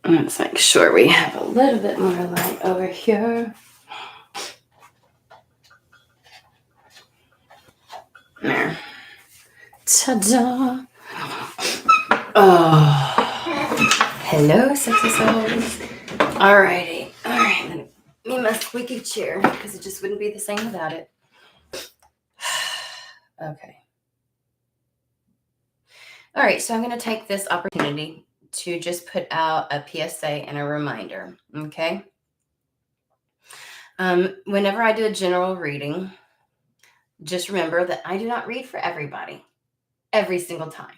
Let's make sure we have a little bit more light over here. There. Ta-da! Oh, hello, sexy souls. Alrighty. All right. Let me my squeaky chair because it just wouldn't be the same without it. Okay. All right. So I'm going to take this opportunity to just put out a PSA and a reminder. Okay. Whenever I do a general reading, just remember that I do not read for everybody every single time.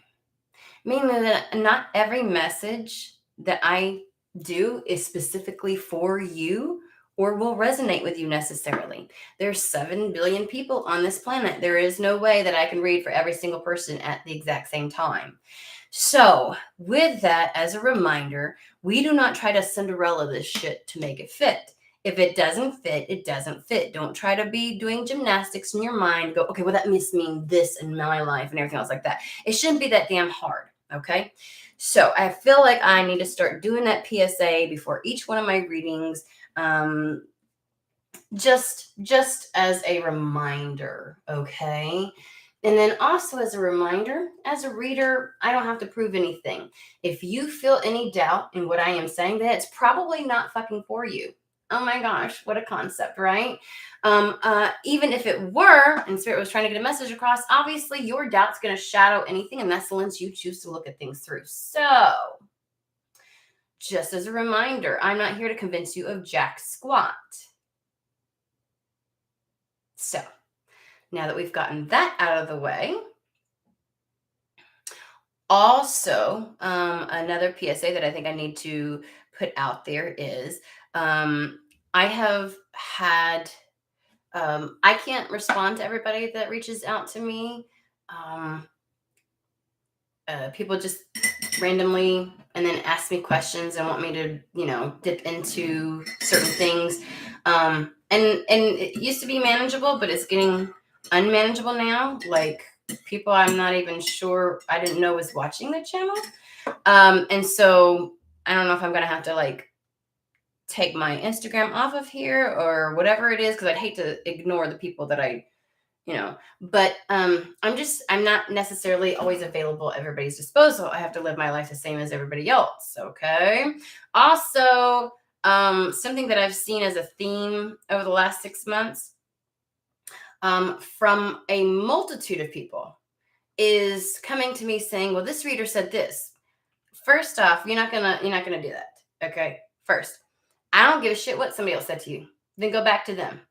Meaning that not every message that I do is specifically for you or will resonate with you necessarily. There's 7 billion people on this planet. There is no way that I can read for every single person at the exact same time. So with that as a reminder, we do not try to Cinderella this shit to make it fit. If it doesn't fit, it doesn't fit. Don't try to be doing gymnastics in your mind. Go, okay, well, that must mean this in my life and everything else like that. It shouldn't be that damn hard, okay? So I feel like I need to start doing that PSA before each one of my readings, just as a reminder, okay? And then also as a reminder, as a reader, I don't have to prove anything. If you feel any doubt in what I am saying, then it's probably not fucking for you. Oh my gosh, what a concept, right? Even if it were, and Spirit was trying to get a message across, obviously your doubt's going to shadow anything, and that's the lens you choose to look at things through. So, just as a reminder, I'm not here to convince you of jack squat. So, now that we've gotten that out of the way, also, another PSA that I think I need to put out there is I have had, I can't respond to everybody that reaches out to me. People just randomly and then ask me questions and want me to, dip into certain things. And it used to be manageable, but it's getting unmanageable now. Like people I'm not even sure I didn't know was watching the channel. And so I don't know if I'm going to have to take my Instagram off of here or whatever it is, because I'd hate to ignore the people that but I'm not necessarily always available at everybody's disposal. I have to live my life the same as everybody else. Okay. Also, something that I've seen as a theme over the last 6 months, from a multitude of people is coming to me saying, well, this reader said this. First off, you're not gonna do that. Okay. First, I don't give a shit what somebody else said to you. Then go back to them.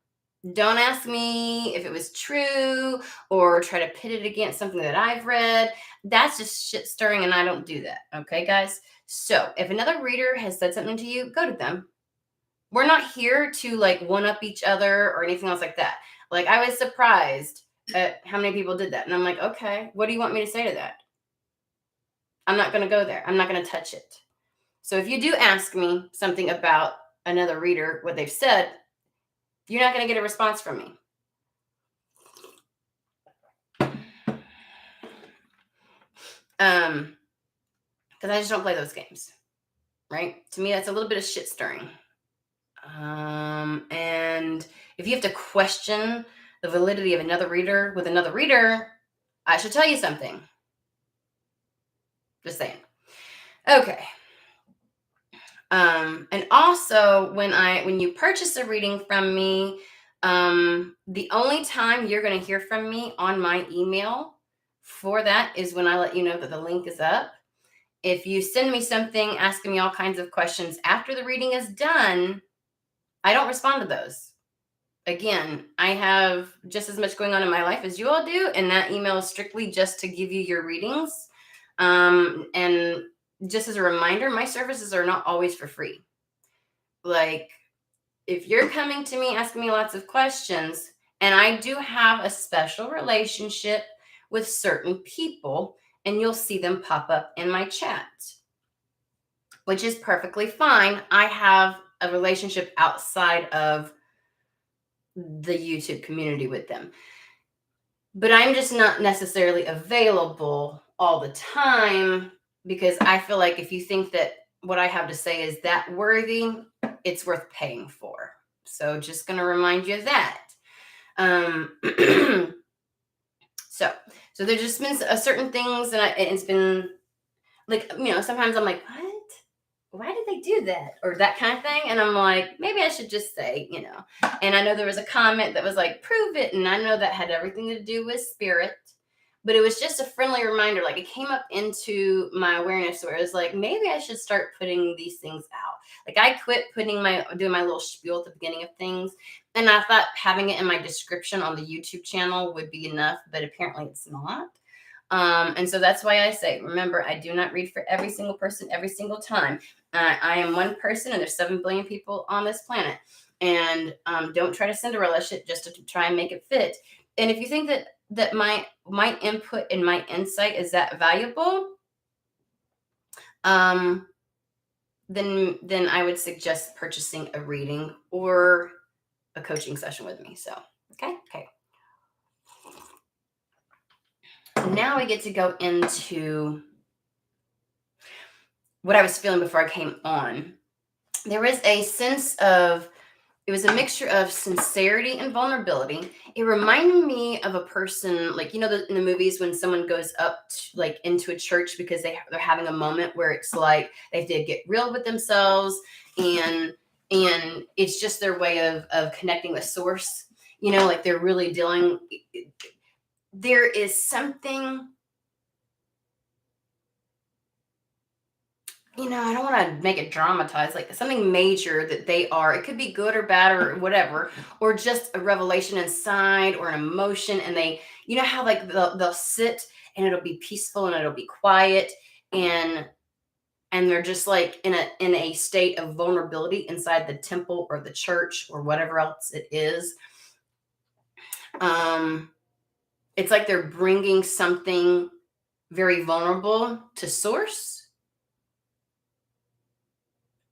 Don't ask me if it was true or try to pit it against something that I've read. That's just shit stirring, and I don't do that. Okay, guys? So if another reader has said something to you, go to them. We're not here to one up each other or anything else like that. I was surprised at how many people did that. And I'm like, okay, what do you want me to say to that? I'm not going to go there. I'm not going to touch it. So if you do ask me something about another reader, what they've said, you're not going to get a response from me. Because I just don't play those games, right? To me, that's a little bit of shit stirring. And if you have to question the validity of another reader with another reader, I should tell you something. Just saying. Okay. And also when you purchase a reading from me, the only time you're going to hear from me on my email for that is when I let you know that the link is up. If you send me something asking me all kinds of questions after the reading is done, I don't respond to those. Again, I have just as much going on in my life as you all do, and that email is strictly just to give you your readings. And just as a reminder, my services are not always for free. If you're coming to me asking me lots of questions, and I do have a special relationship with certain people, and you'll see them pop up in my chat, which is perfectly fine. I have a relationship outside of the YouTube community with them, but I'm just not necessarily available all the time, because I feel like if you think that what I have to say is that worthy, it's worth paying for. So just going to remind you of that. Um, so, so there's just been certain things, and it's been like, sometimes I'm like, what? Why did they do that? Or that kind of thing. And I'm like, maybe I should just say, And I know there was a comment that was like, prove it. And I know that had everything to do with spirit. But it was just a friendly reminder. Like, it came up into my awareness where it was like, maybe I should start putting these things out. Like, I quit doing my little spiel at the beginning of things. And I thought having it in my description on the YouTube channel would be enough, but apparently it's not. And so that's why I say, remember, I do not read for every single person every single time. I am one person, and there's 7 billion people on this planet. And don't try to Cinderella shit just to try and make it fit. And if you think that my input and my insight is that valuable, then I would suggest purchasing a reading or a coaching session with me. So, okay. Now we get to go into what I was feeling before I came on. There was a sense of, it was a mixture of sincerity and vulnerability. It reminded me of a person, like, in the movies when someone goes up into a church because they're having a moment where it's like they have to get real with themselves, and it's just their way of connecting with source. Like they're really dealing. There is something. I don't want to make it dramatized, like something major that they are. It could be good or bad or whatever, or just a revelation inside or an emotion. And they, how like they'll sit and it'll be peaceful and it'll be quiet, and they're just like in a state of vulnerability inside the temple or the church or whatever else it is. It's like they're bringing something very vulnerable to source,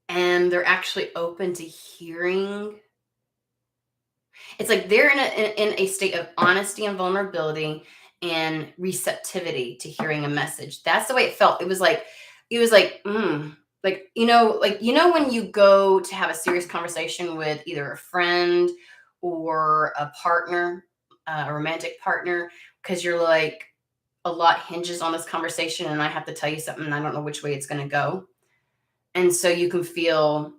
and they're actually open to hearing. It's like they're in a state of honesty and vulnerability and receptivity to hearing a message. That's the way it felt. It was like when you go to have a serious conversation with either a friend or a partner, a romantic partner, because you're like, a lot hinges on this conversation, and I have to tell you something, and I don't know which way it's going to go. And so you can feel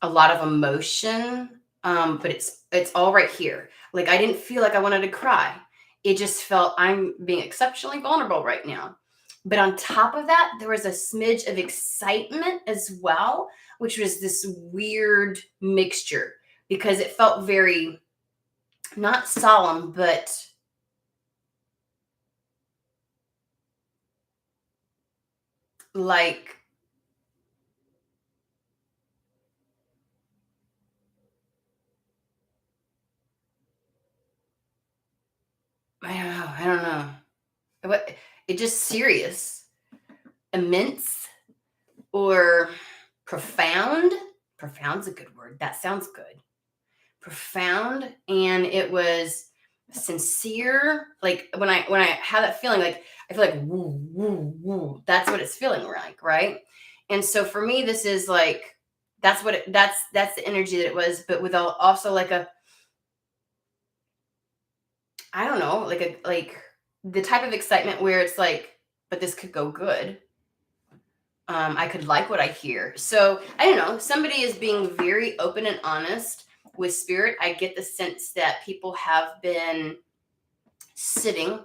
a lot of emotion, but it's all right here. Like, I didn't feel like I wanted to cry. It just felt I'm being exceptionally vulnerable right now. But on top of that, there was a smidge of excitement as well, which was this weird mixture, because it felt very, not solemn, but like, I don't know. What, it just serious, immense, or profound. Profound's a good word. That sounds good. Profound. And it was sincere. Like when I have that feeling, like I feel like woo, woo, woo. That's what it's feeling like, right? And so for me, this is like, that's the energy that it was, but with also like a, I don't know, like the type of excitement where it's like, but this could go good. I could like what I hear. So I don't know. Somebody is being very open and honest with spirit. I get the sense that people have been sitting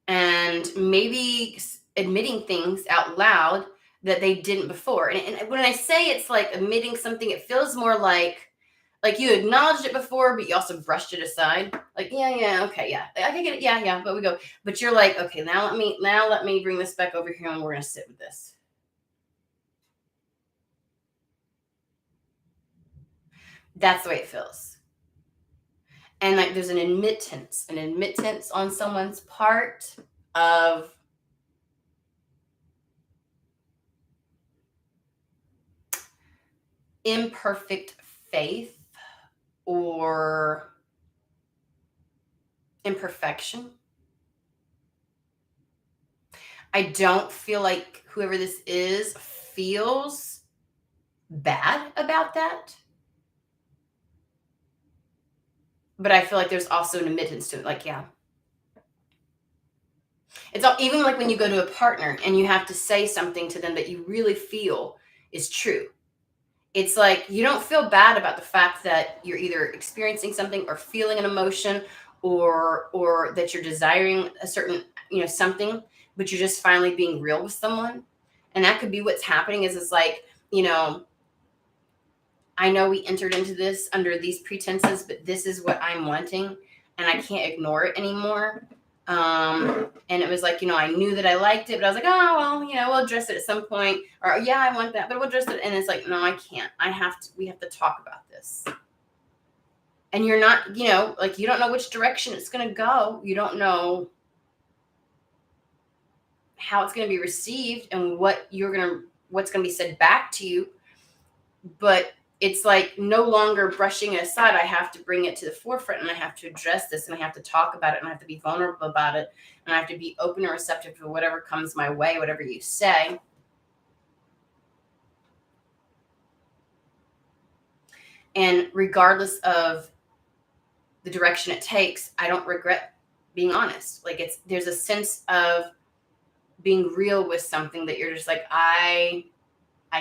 and maybe admitting things out loud that they didn't before. And when I say it's like admitting something, it feels more like you acknowledged it before, but you also brushed it aside. Like, yeah, okay, yeah, I can get it, yeah. But we go, but you're like, okay, now let me bring this back over here, and we're gonna sit with this. That's the way it feels. And like there's an admittance on someone's part of imperfect faith or imperfection. I don't feel like whoever this is feels bad about that. But I feel like there's also an admittance to it. Like, yeah. It's all, even like when you go to a partner and you have to say something to them that you really feel is true. It's like you don't feel bad about the fact that you're either experiencing something or feeling an emotion or that you're desiring a certain, something, but you're just finally being real with someone. And that could be what's happening is it's like, I know we entered into this under these pretenses, but this is what I'm wanting and I can't ignore it anymore. And it was like, I knew that I liked it, but I was like, oh, well, we'll address it at some point, or yeah, I want that, but we'll address it. And it's like, no, I can't, we have to talk about this. And you're not, like, you don't know which direction it's going to go. You don't know how it's going to be received and what's going to be said back to you. But it's like no longer brushing it aside. I have to bring it to the forefront and I have to address this and I have to talk about it and I have to be vulnerable about it and I have to be open and receptive to whatever comes my way, whatever you say. And regardless of the direction it takes, I don't regret being honest. Like there's a sense of being real with something that you're just like, I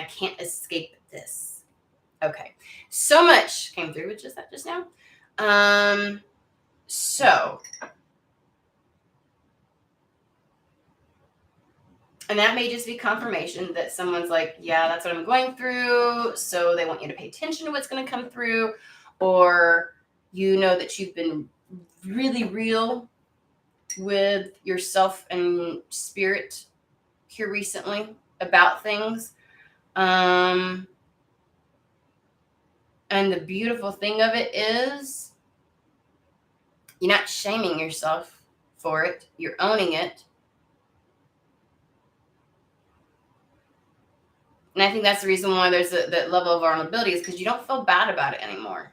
can't escape this. Okay, so much came through with just now. So, and that may just be confirmation that someone's like, yeah, that's what I'm going through. So they want you to pay attention to what's going to come through, or that you've been really real with yourself and spirit here recently about things. And the beautiful thing of it is you're not shaming yourself for it. You're owning it. And I think that's the reason why there's that level of vulnerability is because you don't feel bad about it anymore.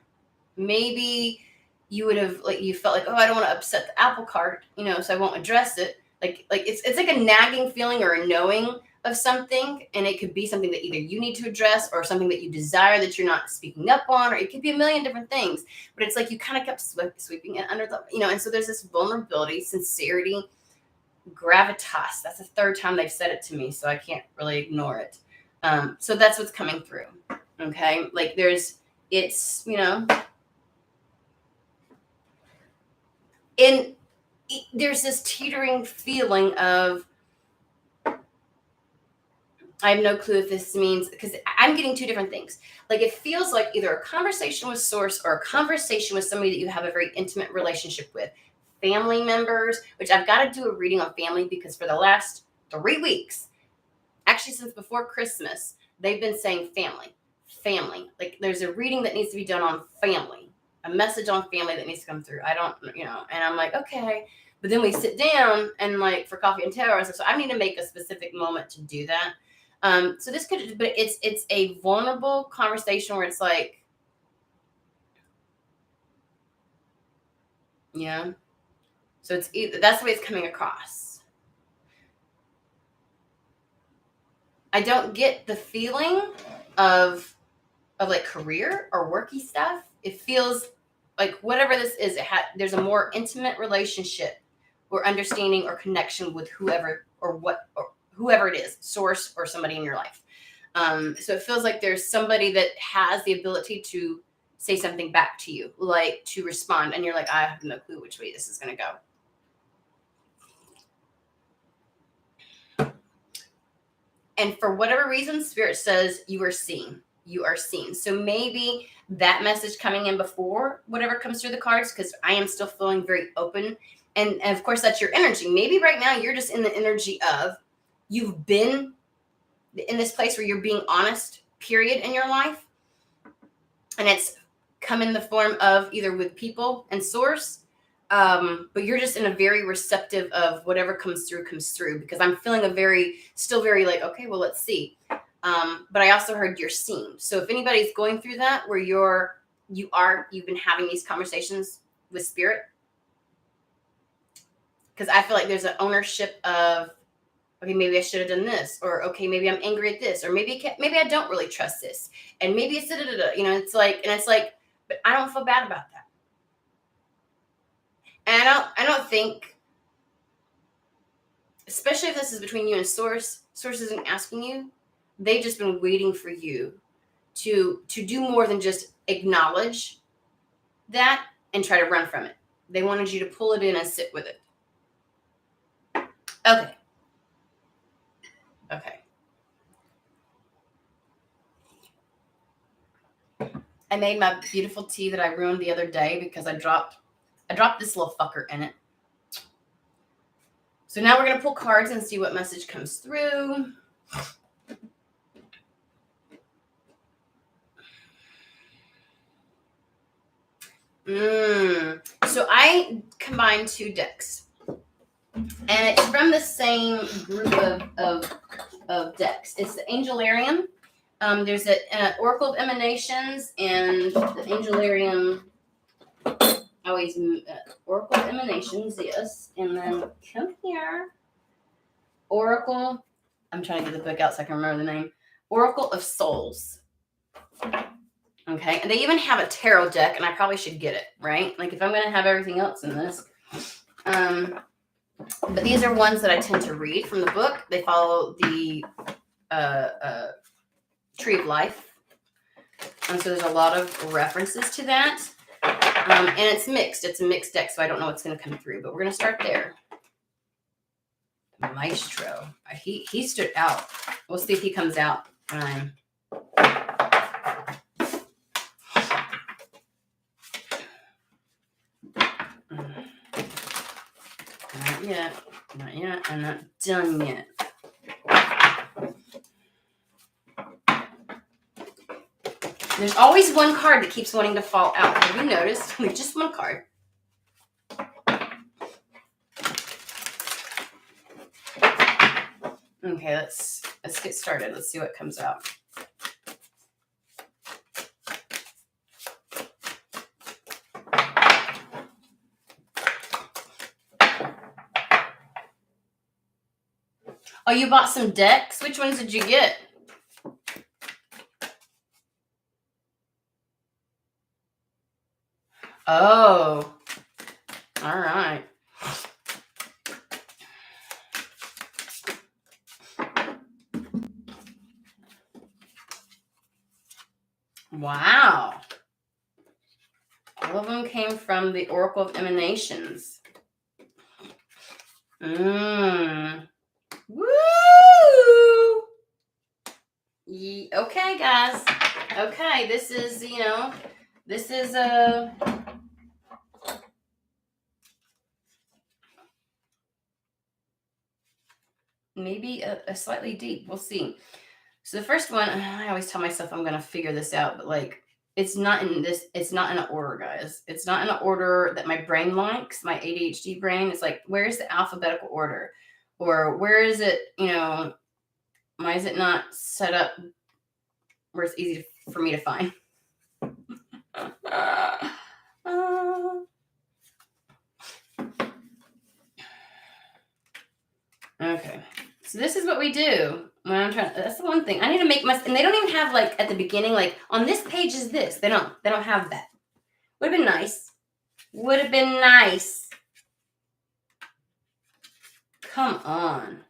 Maybe you would have, like, you felt like, oh, I don't want to upset the apple cart, so I won't address it. Like it's like a nagging feeling or a knowing of something, and it could be something that either you need to address or something that you desire that you're not speaking up on, or it could be a million different things, but it's like you kind of kept sweeping it under the, and so there's this vulnerability, sincerity, gravitas. That's the third time they've said it to me, so I can't really ignore it. So that's what's coming through. Okay. Like there's this teetering feeling of, I have no clue if this means, because I'm getting two different things. Like it feels like either a conversation with source or a conversation with somebody that you have a very intimate relationship with. Family members, which I've got to do a reading on family because for the last 3 weeks, actually since before Christmas, they've been saying family. Like there's a reading that needs to be done on family, a message on family that needs to come through. I don't, and I'm like, okay. But then we sit down and like for coffee and tarot and stuff. So I need to make a specific moment to do that. So this could, but it's a vulnerable conversation where it's like, so it's that's the way it's coming across. I don't get the feeling of like career or worky stuff. It feels like whatever this is, there's a more intimate relationship or understanding or connection with whoever or whoever it is, source or somebody in your life. So it feels like there's somebody that has the ability to say something back to you, like to respond. And you're like, I have no clue which way this is going to go. And for whatever reason, Spirit says you are seen. You are seen. So maybe that message coming in before whatever comes through the cards, because I am still feeling very open. And of course, that's your energy. Maybe right now you're just in the energy of you've been in this place where you're being honest, period, in your life. And it's come in the form of either with people and source, but you're just in a very receptive of whatever comes through, because I'm feeling still very like, okay, well, let's see. But I also heard you're seen. So if anybody's going through that, where you've been having these conversations with Spirit, because I feel like there's an ownership of okay, maybe I should have done this, or okay, maybe I'm angry at this, or maybe I don't really trust this, and maybe it's you know, it's like, but I don't feel bad about that, and I don't think, especially if this is between you and Source isn't asking you, they've just been waiting for you to do more than just acknowledge that and try to run from it. They wanted you to pull it in and sit with it. Okay. I made my beautiful tea that I ruined the other day because I dropped this little fucker in it. So now we're going to pull cards and see what message comes through. So I combined 2 decks. And it's from the same group of decks. It's the Angelarium. There's an Oracle of Emanations and the Angelarium. Always Oracle of Emanations, yes. And then come here. Oracle. I'm trying to get the book out so I can remember the name. Oracle of Souls. Okay. And they even have a tarot deck, and I probably should get it, right? Like if I'm going to have everything else in this. But these are ones that I tend to read from the book. They follow the Tree of Life. And so there's a lot of references to that. And it's mixed. It's a mixed deck, so I don't know what's going to come through. But we're going to start there. Maestro. He stood out. We'll see if he comes out. Not yet. I'm not done yet. There's always one card that keeps wanting to fall out. Have you noticed? Just one card. Okay, let's get started. Let's see what comes out. Oh, you bought some decks? Which ones did you get? Oh, all right. Wow. All of them came from the Oracle of Emanations. Woo! Okay, guys. Okay, this is, maybe a slightly deep. We'll see. So the first one, I always tell myself I'm going to figure this out, but like, it's not in an order, guys. It's not in an order that my brain likes, my ADHD brain. It's like, where's the alphabetical order? Or where is it, why is it not set up where it's easy for me to find? Okay. So this is what we do when I'm trying. That's the one thing I need to make and they don't even have like at the beginning, like on this page is this. They don't have that. Would have been nice. Come on.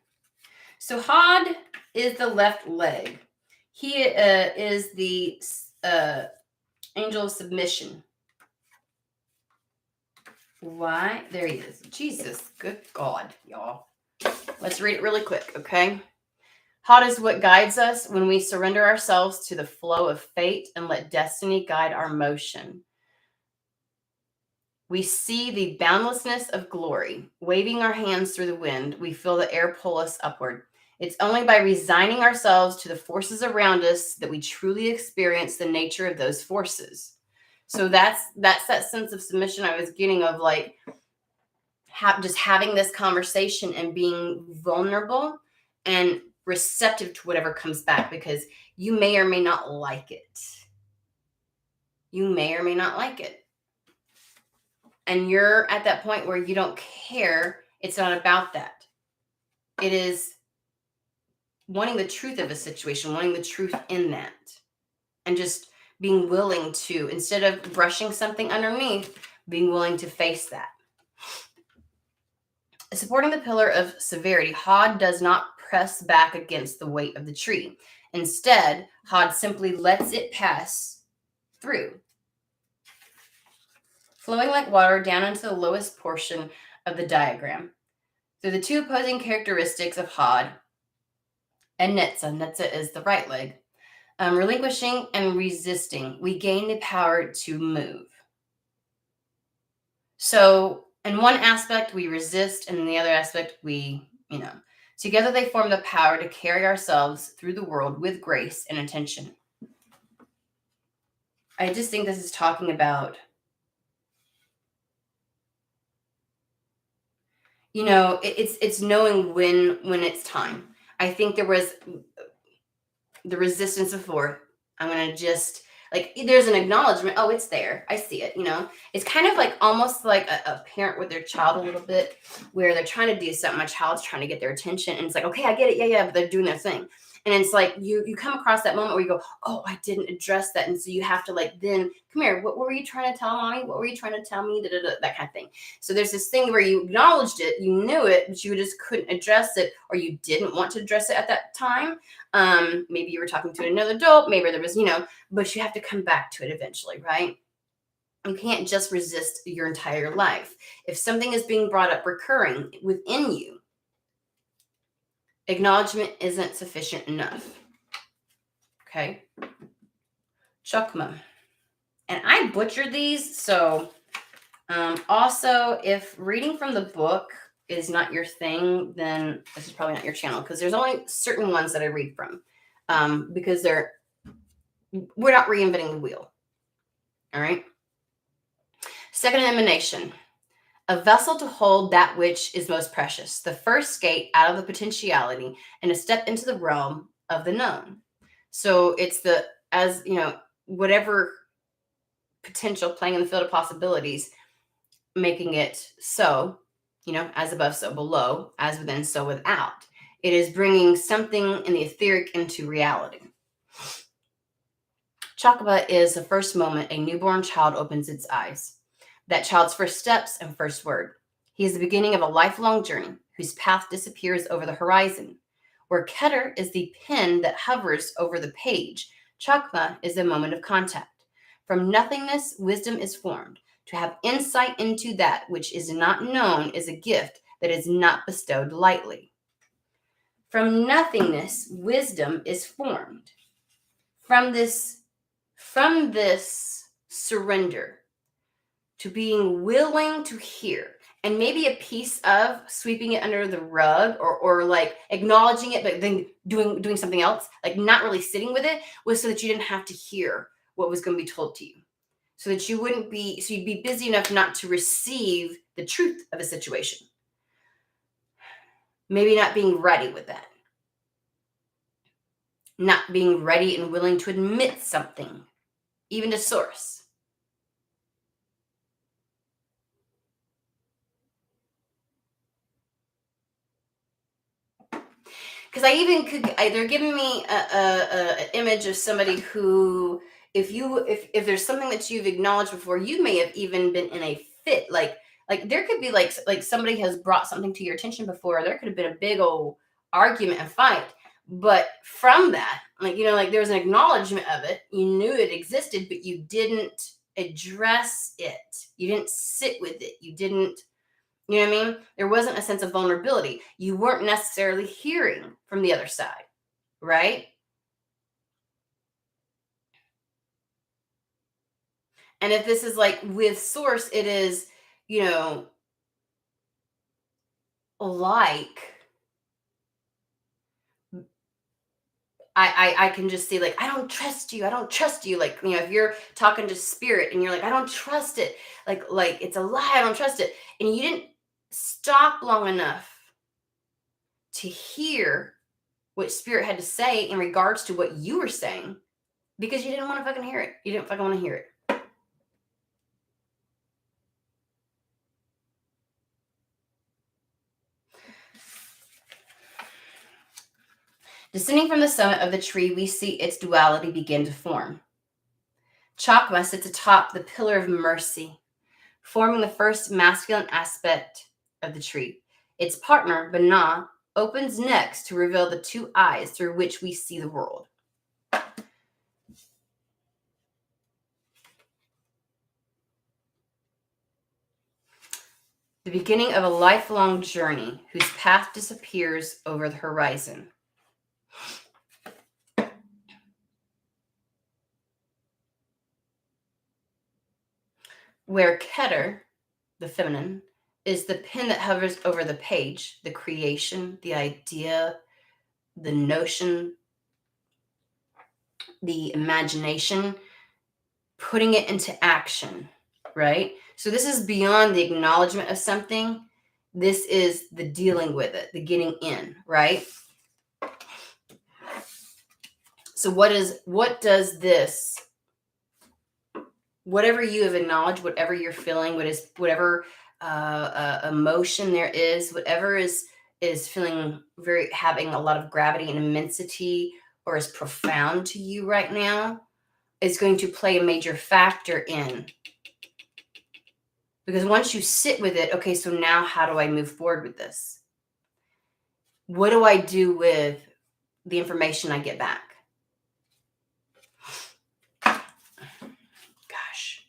So Hod is the left leg. He is the angel of submission. Why? There he is. Jesus, good God, y'all. Let's read it really quick, okay? Hod is what guides us when we surrender ourselves to the flow of fate and let destiny guide our motion. We see the boundlessness of glory. Waving our hands through the wind, we feel the air pull us upward. It's only by resigning ourselves to the forces around us that we truly experience the nature of those forces. So that's that sense of submission I was getting of like just having this conversation and being vulnerable and receptive to whatever comes back, because you may or may not like it. You may or may not like it. And you're at that point where you don't care. It's not about that. It is wanting the truth of a situation, wanting the truth in that, and just being willing to, instead of brushing something underneath, being willing to face that. Supporting the pillar of severity, Hod does not press back against the weight of the tree. Instead, Hod simply lets it pass through, flowing like water down into the lowest portion of the diagram. Through the two opposing characteristics of Hod and Netza is the right leg, relinquishing and resisting, we gain the power to move. So in one aspect, we resist, and in the other aspect, we, together they form the power to carry ourselves through the world with grace and intention. I just think this is talking about, it's knowing when it's time. I think there was the resistance before. I'm going to just, there's an acknowledgement. Oh, it's there. I see it. It's kind of like almost like a parent with their child a little bit, where they're trying to do something. My child's trying to get their attention. And it's like, okay, I get it. Yeah. But they're doing their thing. And it's like, you come across that moment where you go, oh, I didn't address that. And so you have to then, come here. What were you trying to tell mommy? What were you trying to tell me? That kind of thing. So there's this thing where you acknowledged it, you knew it, but you just couldn't address it, or you didn't want to address it at that time. Maybe you were talking to another adult, maybe there was, but you have to come back to it eventually, right? You can't just resist your entire life. If something is being brought up recurring within you, acknowledgement isn't sufficient enough. Okay. Chokma. And I butchered these. So also, if reading from the book is not your thing, then this is probably not your channel, because there's only certain ones that I read from, because we're not reinventing the wheel. All right. Second emanation, a vessel to hold that which is most precious, the first gate out of the potentiality and a step into the realm of the known. So it's whatever potential playing in the field of possibilities, making it so, as above, so below, as within, so without. It is bringing something in the etheric into reality. Chakra is the first moment a newborn child opens its eyes. That child's first steps and first word. He is the beginning of a lifelong journey whose path disappears over the horizon. Where Keter is the pen that hovers over the page, Chakma is the moment of contact. From nothingness, wisdom is formed. To have insight into that which is not known is a gift that is not bestowed lightly. From nothingness, wisdom is formed. From this surrender to being willing to hear, and maybe a piece of sweeping it under the rug, or like acknowledging it, but then doing something else, like not really sitting with it, was so that you didn't have to hear what was going to be told to you, so that you'd be busy enough not to receive the truth of a situation. Maybe not being ready with that. Not being ready and willing to admit something, even to source. Because they're giving me an image of somebody who, if there's something that you've acknowledged before, you may have even been in a fit. Like there could be like somebody has brought something to your attention before. There could have been a big old argument and fight. But from that, there was an acknowledgement of it. You knew it existed, but you didn't address it. You didn't sit with it. You didn't. You know what I mean? There wasn't a sense of vulnerability. You weren't necessarily hearing from the other side, right? And if this is like with source, it is, like I can just see, like, I don't trust you. I don't trust you. Like, if you're talking to spirit and you're like, I don't trust it. Like it's a lie. I don't trust it. And you didn't stop long enough to hear what spirit had to say in regards to what you were saying, because you didn't want to fucking hear it. You didn't fucking want to hear it. Descending from the summit of the tree, we see its duality begin to form. Chakma sits atop the pillar of mercy, forming the first masculine aspect of the tree. Its partner, Bana, opens next to reveal the two eyes through which we see the world. The beginning of a lifelong journey whose path disappears over the horizon. Where Keter, the feminine, is the pen that hovers over the page, the creation, the idea, the notion, the imagination, putting it into action, right? So this is beyond the acknowledgement of something. This is the dealing with it, the getting in, right? So what does this, whatever you have acknowledged, whatever you're feeling, whatever emotion there is, whatever is feeling having a lot of gravity and immensity, or is profound to you right now, is going to play a major factor in. Because once you sit with it, okay, so now how do I move forward with this? What do I do with the information I get back? Gosh,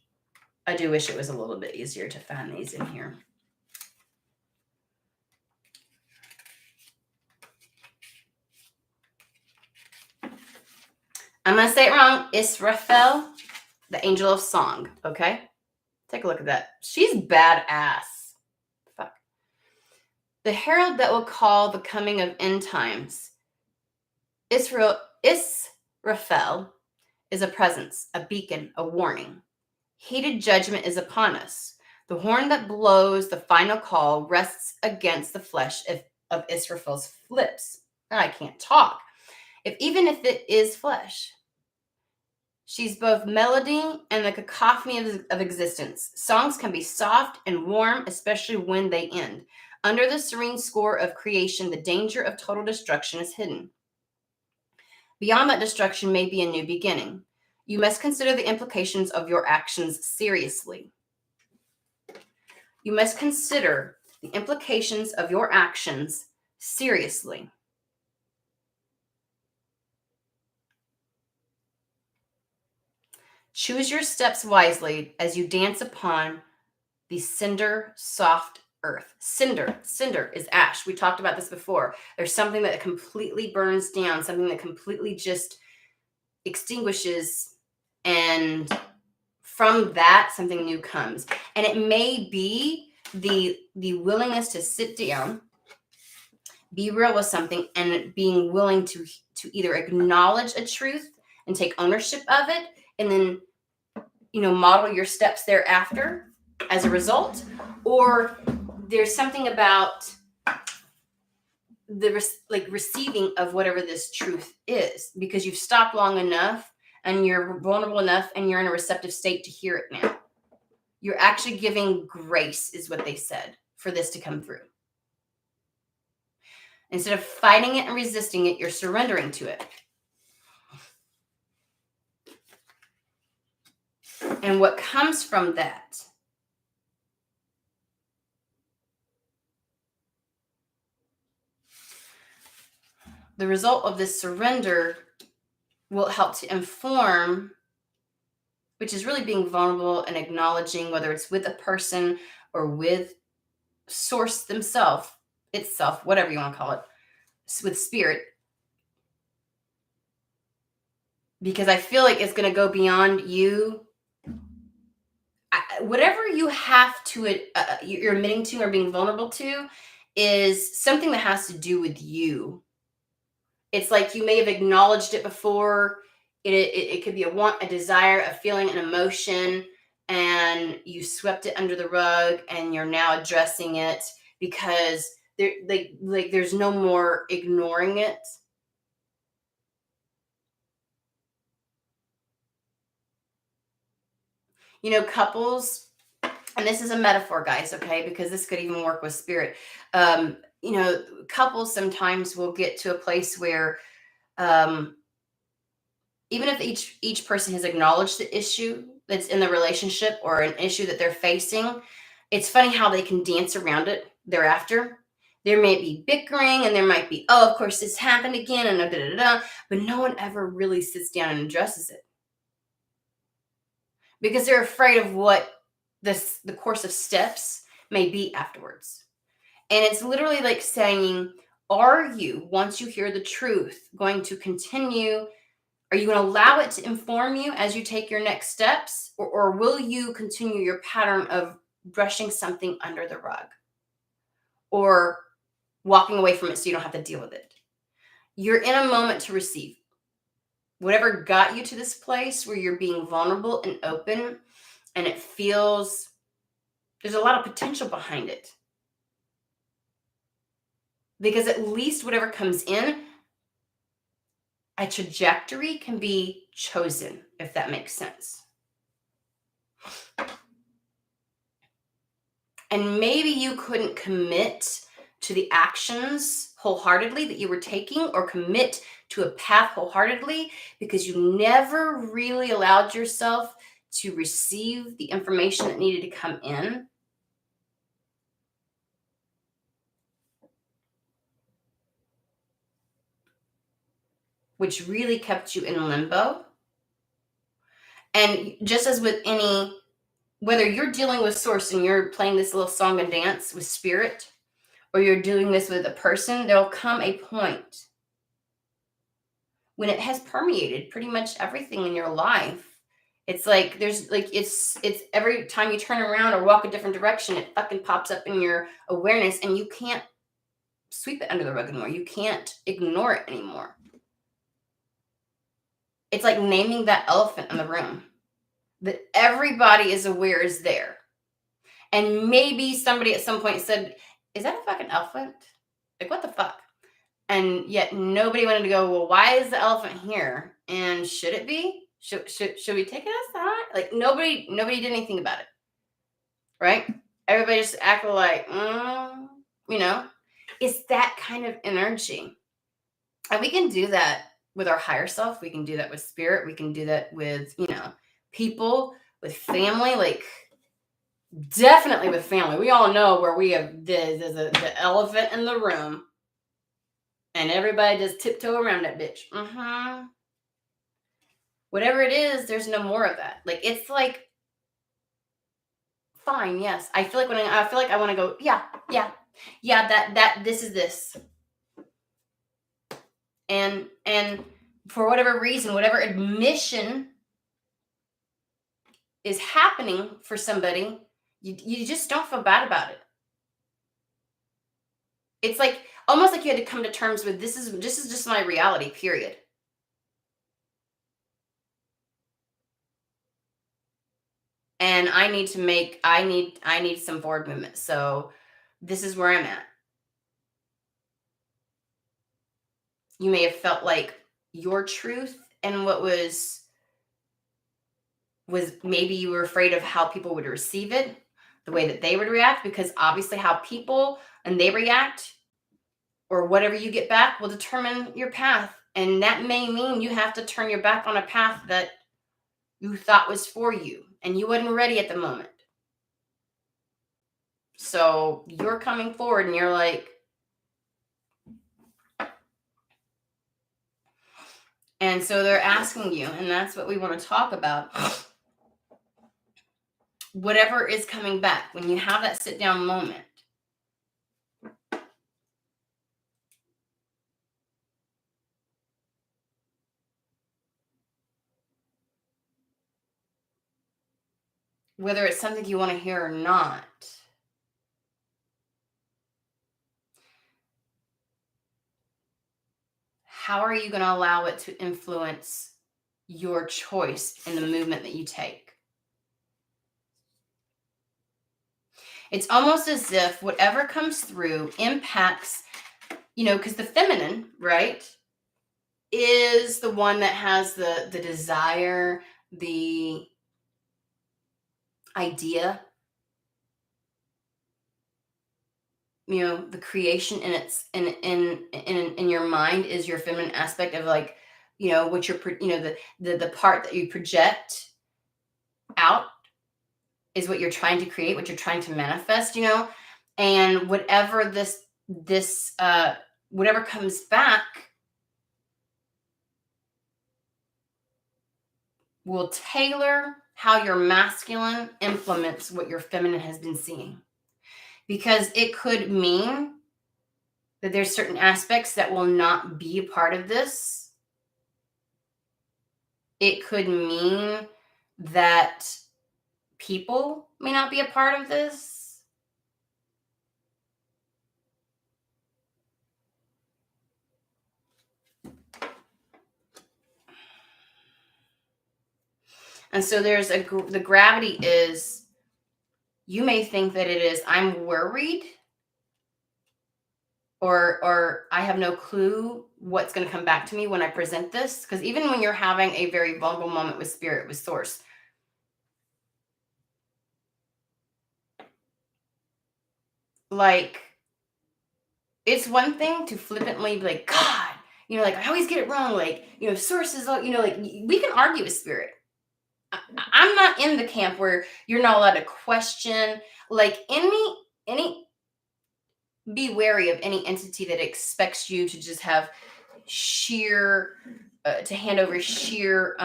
I do wish it was a little bit easier to find these in here. I'm going to say it wrong. Israfel, the angel of song, okay? Take a look at that. She's badass. Fuck. The herald that will call the coming of end times. Israfel is a presence, a beacon, a warning. Heated judgment is upon us. The horn that blows the final call rests against the flesh of Israfel's lips. I can't talk. Even if it is flesh. She's both melody and the cacophony of existence. Songs can be soft and warm, especially when they end. Under the serene score of creation, the danger of total destruction is hidden. Beyond that destruction may be a new beginning. You must consider the implications of your actions seriously. You must consider the implications of your actions seriously. Choose your steps wisely as you dance upon the cinder soft earth. Cinder is ash. We talked about this before. There's something that completely burns down, something that completely just extinguishes, and from that something new comes. And it may be the willingness to sit down, be real with something, and being willing to either acknowledge a truth and take ownership of it, and then model your steps thereafter as a result. Or there's something about the receiving of whatever this truth is, because you've stopped long enough and you're vulnerable enough and you're in a receptive state to hear it now. You're actually giving grace, is what they said, for this to come through. Instead of fighting it and resisting it, you're surrendering to it. And what comes from that the result of this surrender will help to inform, which is really being vulnerable and acknowledging, whether it's with a person or with source itself, whatever you want to call it, with spirit. Because I feel like it's going to go beyond you. Whatever you have to, you're admitting to or being vulnerable to is something that has to do with you. It's like you may have acknowledged it before. It could be a want, a desire, a feeling, an emotion, and you swept it under the rug, and you're now addressing it because there's no more ignoring it. Couples, and this is a metaphor, guys, okay, because this could even work with spirit. Couples sometimes will get to a place where Even if each person has acknowledged the issue that's in the relationship or an issue that they're facing, it's funny how they can dance around it thereafter. There may be bickering and there might be, oh, of course this happened again and da da da da, but no one ever really sits down and addresses it because they're afraid of what the course of steps may be afterwards. And it's literally like saying, are you, once you hear the truth, going to continue? Are you going to allow it to inform you as you take your next steps? Or will you continue your pattern of brushing something under the rug or walking away from it so you don't have to deal with it? You're in a moment to receive. Whatever got you to this place where you're being vulnerable and open, and it feels there's a lot of potential behind it. Because at least whatever comes in, a trajectory can be chosen, if that makes sense. And maybe you couldn't commit to the actions wholeheartedly that you were taking, or commit to a path wholeheartedly because you never really allowed yourself to receive the information that needed to come in. Which really kept you in limbo. And just as with any, whether you're dealing with source and you're playing this little song and dance with spirit, or you're doing this with a person, there'll come a point when it has permeated pretty much everything in your life. It's like there's like it's every time you turn around or walk a different direction, it fucking pops up in your awareness, and you can't sweep it under the rug anymore. You can't ignore it anymore. It's like naming that elephant in the room that everybody is aware is there. And maybe somebody at some point said, is that a fucking elephant? Like, what the fuck? And yet nobody wanted to go, well, why is the elephant here? And should it be? Should we take it outside? Like, nobody did anything about it. Right? Everybody just acted like, you know, it's that kind of energy. And we can do that with our higher self. We can do that with spirit. We can do that with, people, with family, like definitely with family. We all know where we have the elephant in the room and everybody just tiptoe around that bitch. Whatever it is, there's no more of that. Like, it's like, fine, yes. I feel like I want to go, yeah, that this is this. And for whatever reason, whatever admission is happening for somebody, you just don't feel bad about it. It's like almost like you had to come to terms with this is just my reality, period. And I need some forward movement. So this is where I'm at. You may have felt like your truth and what was maybe you were afraid of how people would receive it, the way that they would react, because obviously how people and they react or whatever you get back will determine your path. And that may mean you have to turn your back on a path that you thought was for you and you wasn't ready at the moment. So you're coming forward and you're like, and so they're asking you, and that's what we want to talk about. Whatever is coming back, when you have that sit down moment, whether it's something you want to hear or not, how are you going to allow it to influence your choice in the movement that you take? It's almost as if whatever comes through impacts, because the feminine, right, is the one that has the desire, the idea, the creation in its in your mind is your feminine aspect of like, what you're, the part that you project out is what you're trying to create, what you're trying to manifest, and whatever this whatever comes back will tailor how your masculine implements what your feminine has been seeing. Because it could mean that there's certain aspects that will not be a part of this. It could mean that people may not be a part of this. And so there's the gravity is, you may think that it is, I'm worried, or I have no clue what's going to come back to me when I present this. Because even when you're having a very vulnerable moment with spirit, with source, like, it's one thing to flippantly be like, God, like, I always get it wrong. Like, source is, like, we can argue with spirit. I'm not in the camp where you're not allowed to question. Like, be wary of any entity that expects you to just have sheer, to hand over sheer,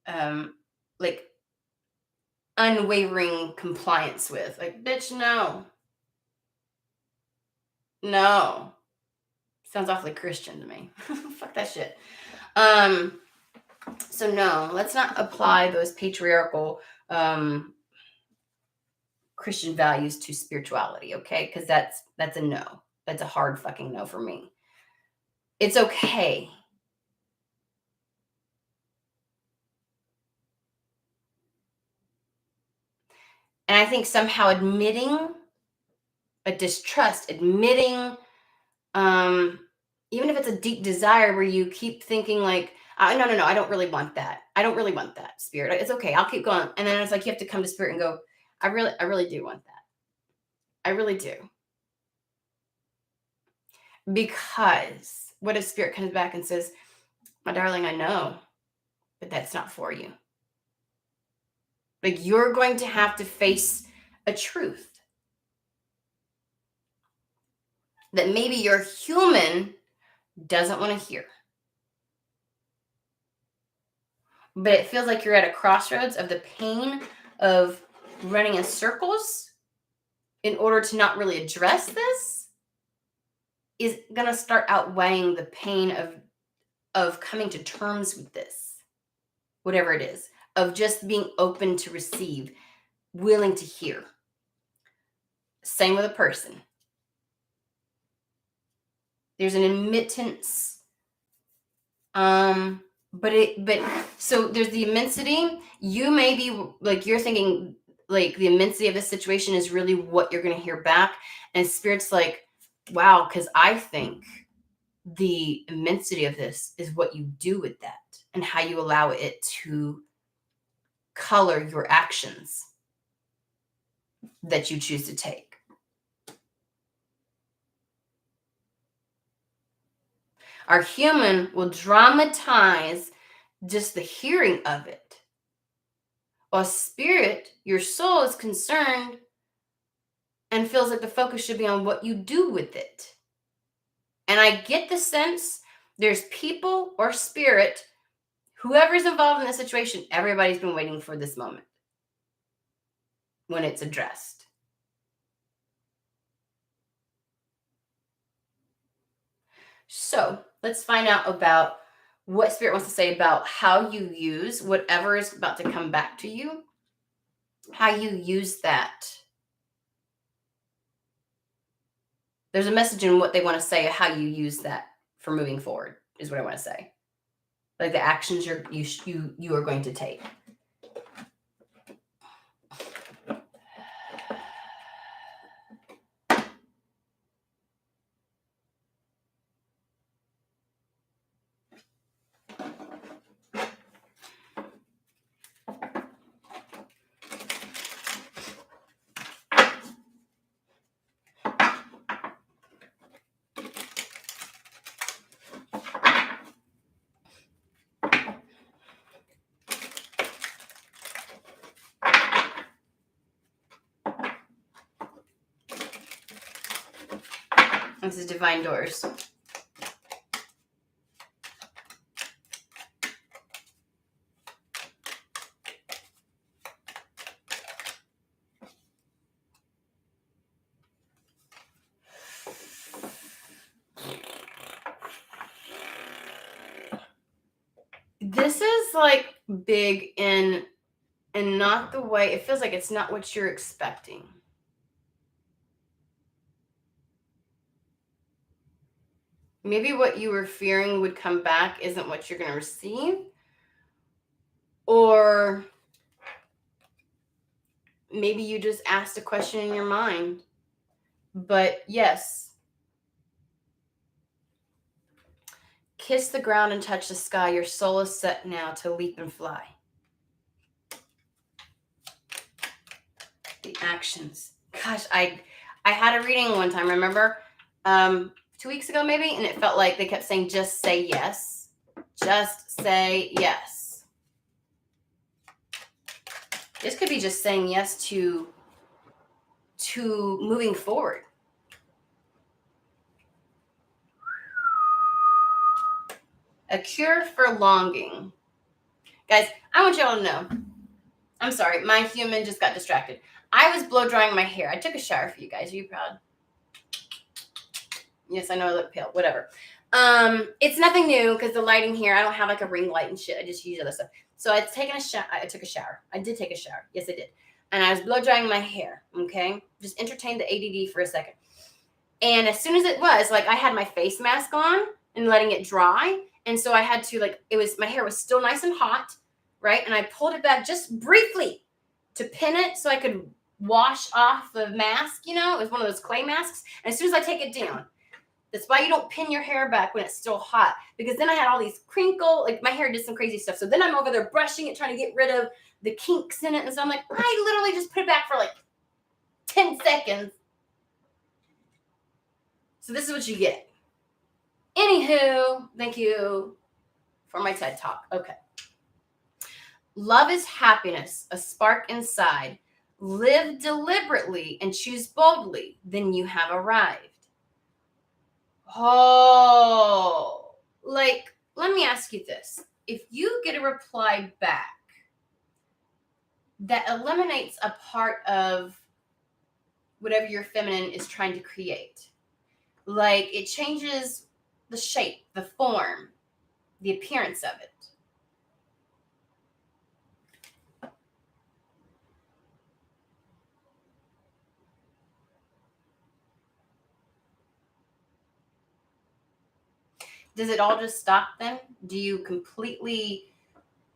like, unwavering compliance with. Like, bitch, no. Sounds awfully Christian to me. Fuck that shit. So no, let's not apply those patriarchal Christian values to spirituality, okay? Because that's a no. That's a hard fucking no for me. It's okay. And I think somehow admitting a distrust, admitting, even if it's a deep desire where you keep thinking like, no, I don't really want that. I don't really want that, spirit. It's okay. I'll keep going. And then it's like you have to come to spirit and go, I really do want that. I really do. Because what if spirit comes back and says, my darling, I know, but that's not for you. Like, you're going to have to face a truth that maybe your human doesn't want to hear. But it feels like you're at a crossroads of the pain of running in circles in order to not really address this is going to start outweighing the pain of coming to terms with this, whatever it is, of just being open to receive, willing to hear. Same with a person. There's an admittance, so there's the immensity. You may be like, you're thinking like the immensity of this situation is really what you're going to hear back. And spirit's like, wow, because I think the immensity of this is what you do with that and how you allow it to color your actions that you choose to take. Our human will dramatize just the hearing of it. While spirit, your soul, is concerned and feels like the focus should be on what you do with it. And I get the sense there's people or spirit, whoever's involved in the situation, everybody's been waiting for this moment when it's addressed. So let's find out about what spirit wants to say about how you use whatever is about to come back to you, how you use that. There's a message in what they want to say, how you use that for moving forward, is what I want to say. Like the actions you are going to take. is divine doors. This is like big in, and not the way, it feels like it's not what you're expecting. Maybe what you were fearing would come back isn't what you're going to receive. Or maybe you just asked a question in your mind. But yes, kiss the ground and touch the sky. Your soul is set now to leap and fly. The actions. Gosh, I had a reading one time, remember? 2 weeks ago maybe, and it felt like they kept saying, just say yes. Just say yes. This could be just saying yes to moving forward. A cure for longing. Guys, I want y'all to know. I'm sorry, my human just got distracted. I was blow drying my hair. I took a shower for you guys. Are you proud? Yes, I know I look pale. Whatever. It's nothing new because the lighting here, I don't have like a ring light and shit. I just use other stuff. So I took a shower. I did take a shower. Yes, I did. And I was blow drying my hair. Okay. Just entertain the ADD for a second. And as soon as it was, like, I had my face mask on and letting it dry. And so I had to, like, my hair was still nice and hot, right? And I pulled it back just briefly to pin it so I could wash off the mask, you know? It was one of those clay masks. And as soon as I take it down, that's why you don't pin your hair back when it's still hot. Because then I had all these crinkles, like my hair did some crazy stuff. So then I'm over there brushing it, trying to get rid of the kinks in it. And so I'm like, I literally just put it back for like 10 seconds. So this is what you get. Anywho, thank you for my TED Talk. Okay. Love is happiness, a spark inside. Live deliberately and choose boldly. Then you have arrived. Oh, like, let me ask you this. If you get a reply back that eliminates a part of whatever your feminine is trying to create, like it changes the shape, the form, the appearance of it. Does it all just stop then? Do you completely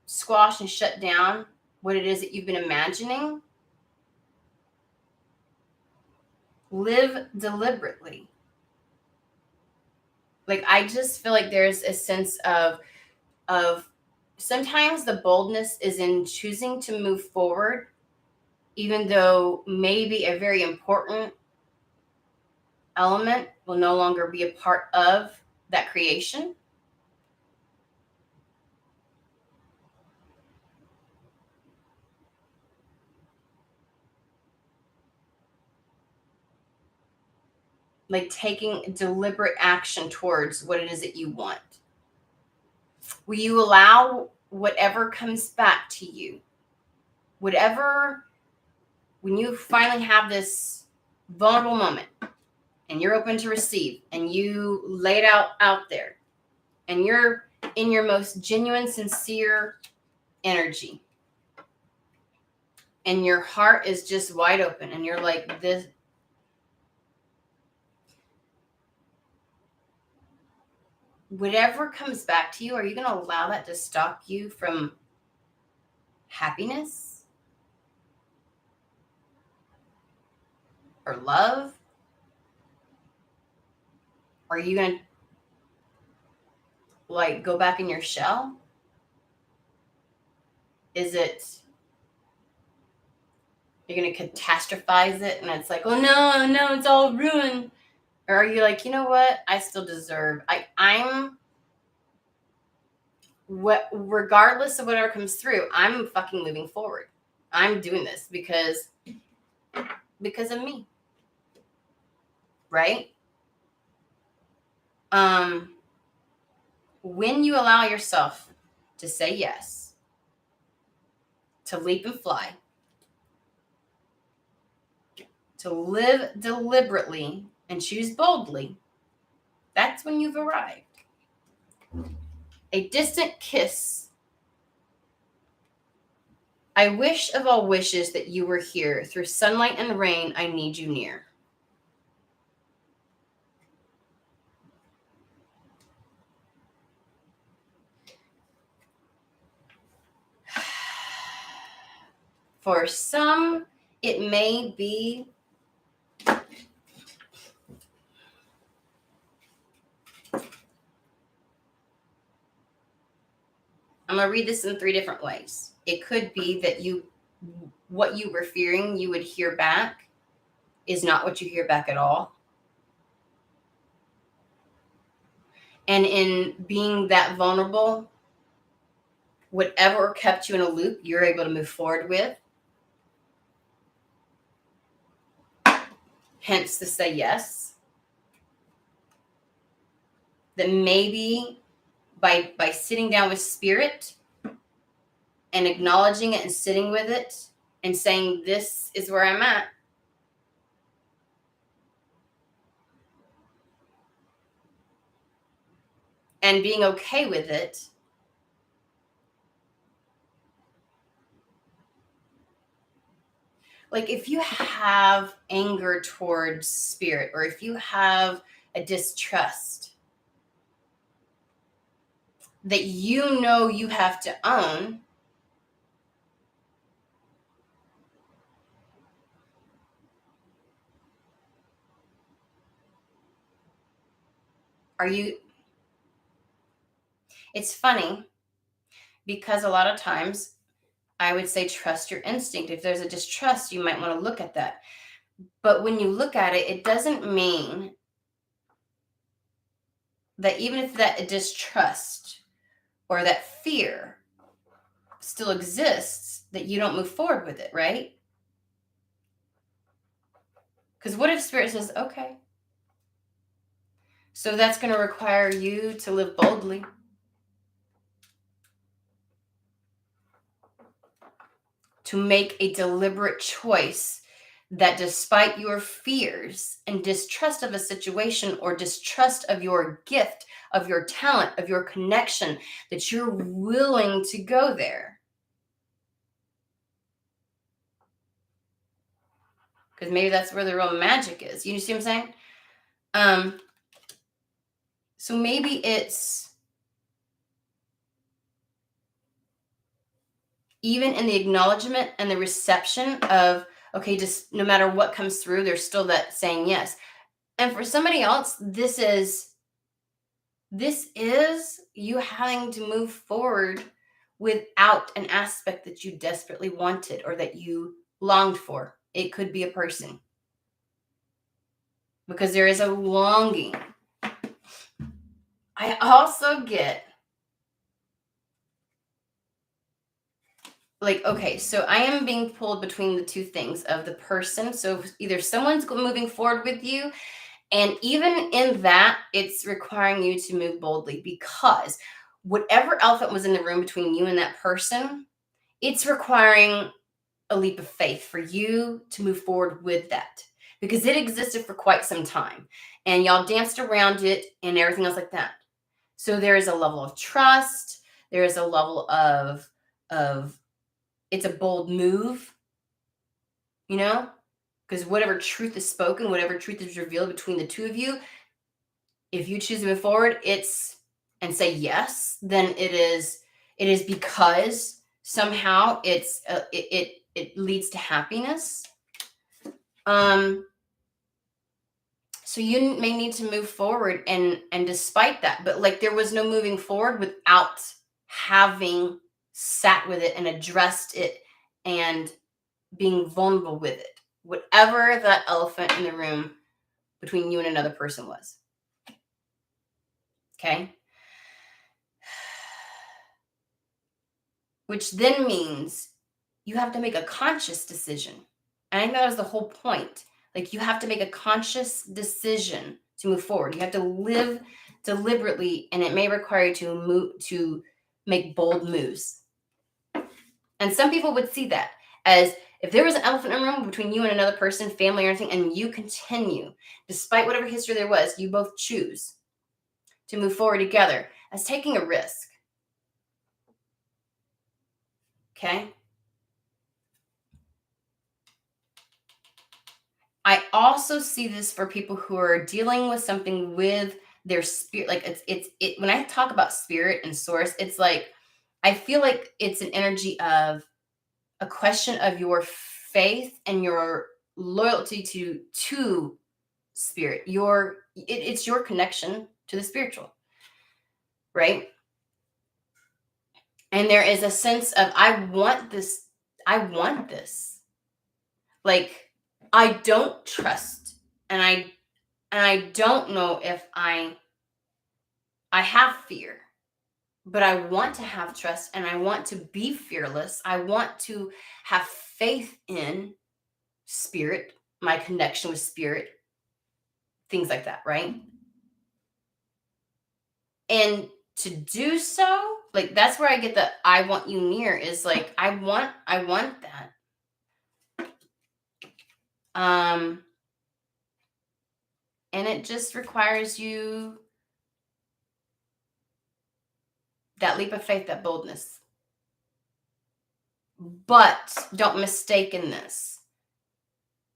squash and shut down what it is that you've been imagining? Live deliberately. Like, I just feel like there's a sense of sometimes the boldness is in choosing to move forward, even though maybe a very important element will no longer be a part of that creation. Like taking deliberate action towards what it is that you want. Will you allow whatever comes back to you, whatever, when you finally have this vulnerable moment and you're open to receive and you lay it out there and you're in your most genuine, sincere energy and your heart is just wide open and you're like this, whatever comes back to you, are you going to allow that to stop you from happiness or love? Are you going to like go back in your shell? Is it, you're going to catastrophize it and it's like, oh no, it's all ruined? Or are you like, you know what? I still deserve, regardless of whatever comes through, I'm fucking moving forward. I'm doing this because of me. Right? When you allow yourself to say yes, to leap and fly, to live deliberately and choose boldly, that's when you've arrived. A distant kiss. I wish of all wishes that you were here. Through sunlight and rain, I need you near. For some, it may be I'm going to read this in 3 different ways. It could be that what you were fearing you would hear back is not what you hear back at all. And in being that vulnerable, whatever kept you in a loop, you're able to move forward with. Hence the say yes. That maybe by sitting down with spirit and acknowledging it and sitting with it and saying, this is where I'm at. And being okay with it. Like if you have anger towards spirit, or if you have a distrust that you know you have to own, it's funny because a lot of times I would say trust your instinct. If there's a distrust, you might want to look at that. But when you look at it, it doesn't mean that even if that distrust or that fear still exists, that you don't move forward with it, right? Because what if spirit says, okay, so that's going to require you to live boldly. To make a deliberate choice that despite your fears and distrust of a situation or distrust of your gift, of your talent, of your connection, that you're willing to go there. Because maybe that's where the real magic is. You see what I'm saying? So maybe it's even in the acknowledgement and the reception of, okay, just no matter what comes through, there's still that saying yes. And for somebody else, this is you having to move forward without an aspect that you desperately wanted or that you longed for. It could be a person. Because there is a longing. I also get like, okay, so I am being pulled between the two things of the person. So either someone's moving forward with you, and even in that, it's requiring you to move boldly, because whatever elephant was in the room between you and that person, it's requiring a leap of faith for you to move forward with that, because it existed for quite some time and y'all danced around it and everything else like that. So there is a level of trust. There is a level of it's a bold move, you know, because whatever truth is spoken, whatever truth is revealed between the two of you, if you choose to move forward, and say yes, then it is because somehow it leads to happiness. So you may need to move forward and despite that, but like there was no moving forward without having sat with it and addressed it and being vulnerable with it, whatever that elephant in the room between you and another person was. Okay. Which then means you have to make a conscious decision. And I think that was the whole point. Like you have to make a conscious decision to move forward. You have to live deliberately, and it may require you to make bold moves. And some people would see that as if there was an elephant in the room between you and another person, family or anything, and you continue, despite whatever history there was, you both choose to move forward together, as taking a risk. Okay? I also see this for people who are dealing with something with their spirit. Like it's when I talk about spirit and source, it's like I feel like it's an energy of a question of your faith and your loyalty to spirit. It's your connection to the spiritual, right? And there is a sense of I want this. Like I don't trust, and I don't know if I have fear, but I want to have trust, and I want to be fearless. I want to have faith in spirit, my connection with spirit, things like that, right? And to do so, like that's where I get the I want you near is like I want that. Um and it just requires you that leap of faith, that boldness. But don't mistake in this.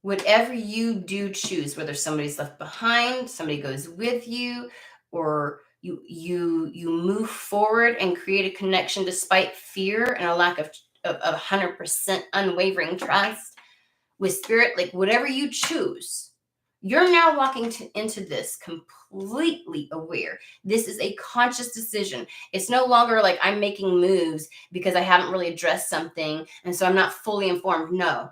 Whatever you do choose, whether somebody's left behind, somebody goes with you, or you move forward and create a connection despite fear and a lack of 100% unwavering trust with spirit, like whatever you choose, you're now walking into this completely aware. This is a conscious decision. It's no longer like I'm making moves because I haven't really addressed something and so I'm not fully informed. No,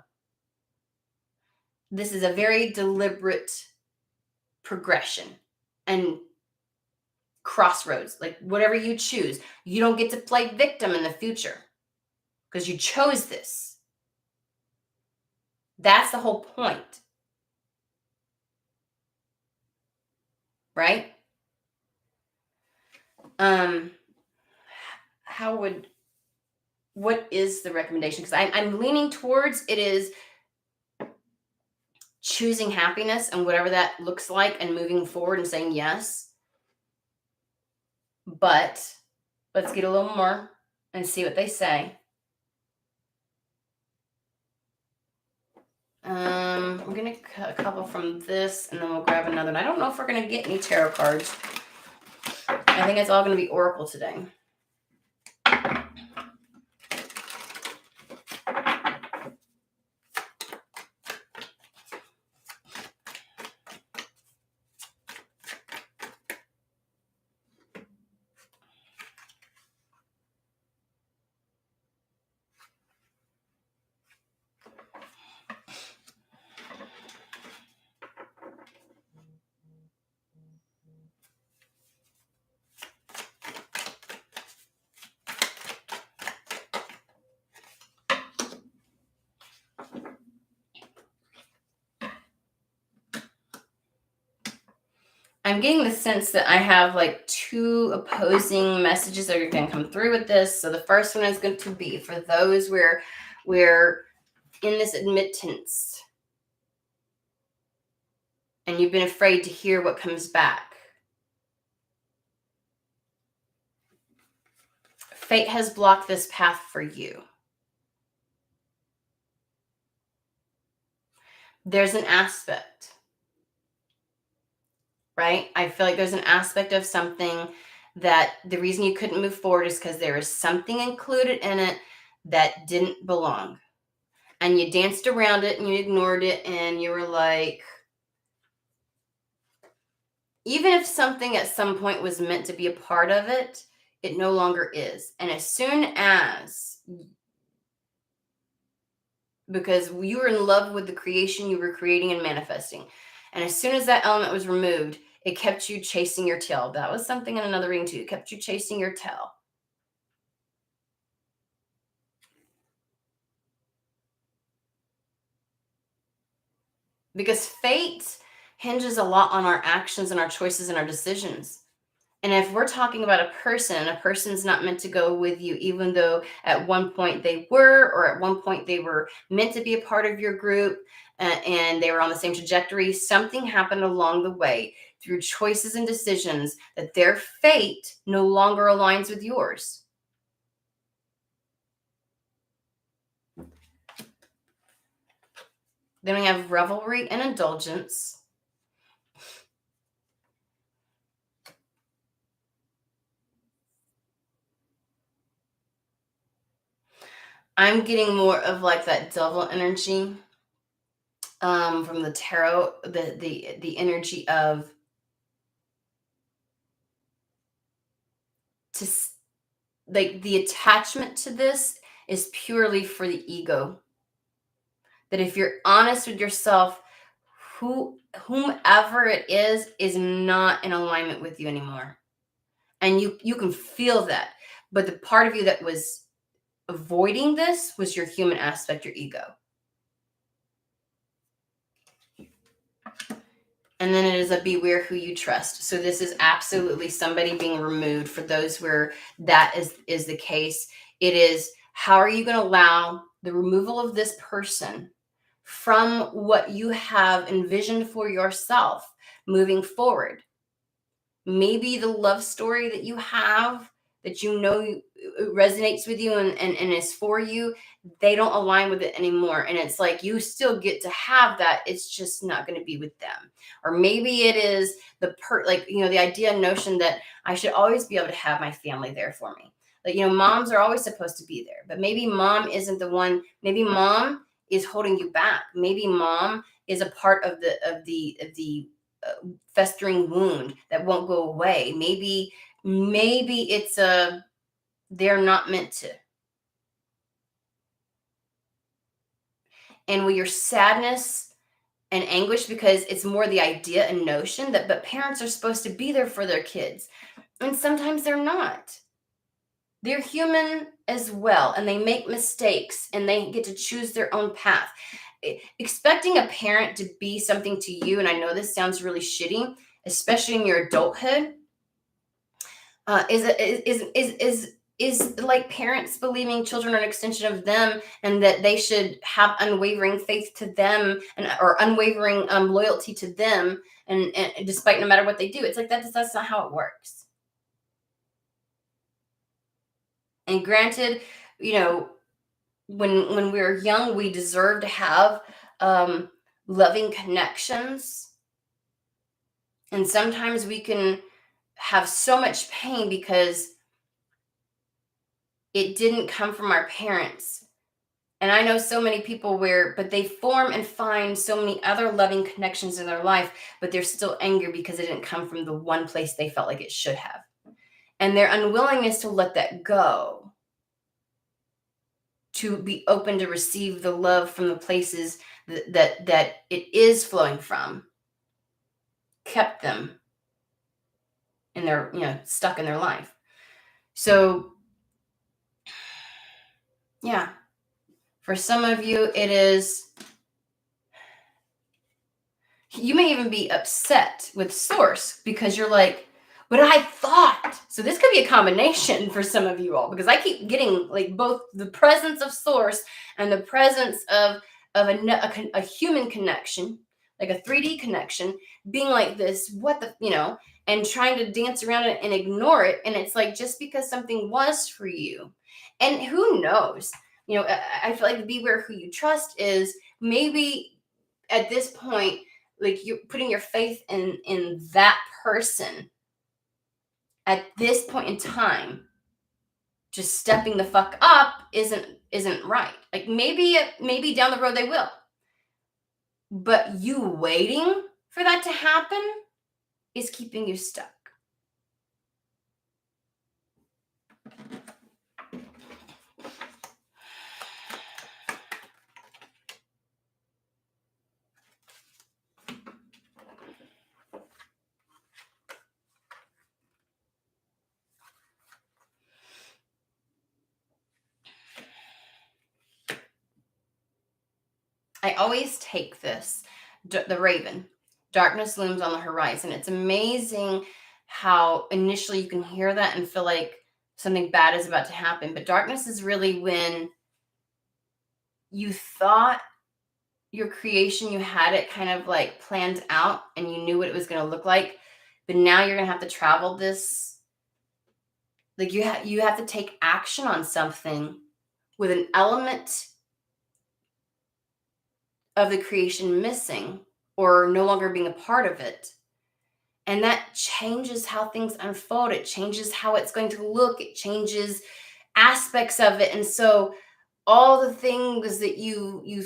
this is a very deliberate progression and crossroads. Like whatever you choose, you don't get to play victim in the future because you chose this. That's the whole point. Right? What is the recommendation? Because I'm leaning towards it is choosing happiness and whatever that looks like and moving forward and saying yes. But let's get a little more and see what they say. We're gonna cut a couple from this and then we'll grab another one. I don't know if we're gonna get any tarot cards. I think it's all gonna be Oracle today. I'm getting the sense that I have like two opposing messages that are going to come through with this. So the first one is going to be for those where we're in this admittance and you've been afraid to hear what comes back. Fate has blocked this path for you. There's an aspect, right? I feel like there's an aspect of something that the reason you couldn't move forward is because there is something included in it that didn't belong. And you danced around it and you ignored it and you were like, even if something at some point was meant to be a part of it, it no longer is. And as soon as, because you were in love with the creation you were creating and manifesting, and as soon as that element was removed, it kept you chasing your tail. That was something in another reading too. It kept you chasing your tail. Because fate hinges a lot on our actions and our choices and our decisions. And if we're talking about a person, a person's not meant to go with you, even though at one point they were, or at one point they were meant to be a part of your group, and they were on the same trajectory. Something happened along the way through choices and decisions that their fate no longer aligns with yours. Then we have revelry and indulgence. I'm getting more of like that devil energy from the tarot, the energy of to like the attachment to this is purely for the ego. That if you're honest with yourself, whomever it is not in alignment with you anymore, and you can feel that. But the part of you that was avoiding this was your human aspect, your ego. And then it is a beware who you trust. So this is absolutely somebody being removed. For those where that is the case, it is, how are you going to allow the removal of this person from what you have envisioned for yourself moving forward? Maybe the love story that you have, that you know resonates with you and is for you, they don't align with it anymore. And it's like, you still get to have that. It's just not going to be with them. Or maybe it is the idea and notion that I should always be able to have my family there for me. Like, moms are always supposed to be there, but maybe mom isn't the one. Maybe mom is holding you back. Maybe mom is a part of the festering wound that won't go away. Maybe it's they're not meant to. And with your sadness and anguish, because it's more the idea and notion that, but parents are supposed to be there for their kids, and sometimes they're not. They're human as well, and they make mistakes, and they get to choose their own path. Expecting a parent to be something to you, and I know this sounds really shitty, especially in your adulthood, is like parents believing children are an extension of them, and that they should have unwavering faith to them, or unwavering loyalty to them, and despite no matter what they do. It's like that's not how it works. And granted, when we're young, we deserve to have loving connections, and sometimes we can have so much pain because it didn't come from our parents. And I know so many people but they form and find so many other loving connections in their life, but they're still angry because it didn't come from the one place they felt like it should have. And their unwillingness to let that go, to be open to receive the love from the places that it is flowing from, kept them in their, stuck in their life. So yeah, for some of you, it is, you may even be upset with source because you're like, but I thought. So this could be a combination for some of you all, because I keep getting like both the presence of source and the presence of a human connection, like a 3D connection, being like this, and trying to dance around it and ignore it. And it's like, just because something was for you, and who knows, I feel like beware who you trust is maybe at this point, like, you're putting your faith in that person at this point in time. Just stepping the fuck up isn't right. Like, maybe down the road they will, but you waiting for that to happen is keeping you stuck. I always take this, the Raven. Darkness looms on the horizon. It's amazing how initially you can hear that and feel like something bad is about to happen. But darkness is really when you thought your creation, you had it kind of like planned out and you knew what it was going to look like. But now you're going to have to travel this. Like you have to take action on something with an element of the creation missing or no longer being a part of it. And that changes how things unfold. It changes how it's going to look. It changes aspects of it. And so all the things that you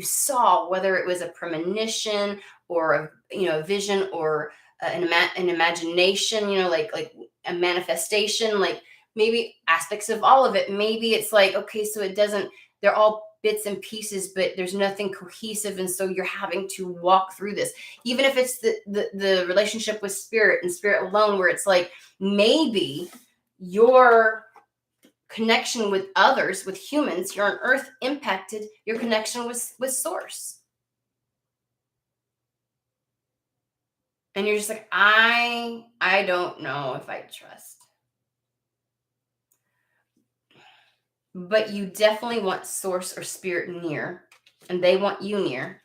saw, whether it was a premonition or a vision or an imagination, like a manifestation, like maybe aspects of all of it. Maybe it's like, okay, so it doesn't. They're all bits and pieces, but there's nothing cohesive, and so you're having to walk through this. Even if it's the relationship with spirit and spirit alone, where it's like maybe your connection with others, with humans here on earth, impacted your connection with source. And you're just like, I don't know if I trust. But you definitely want source or spirit near, and they want you near.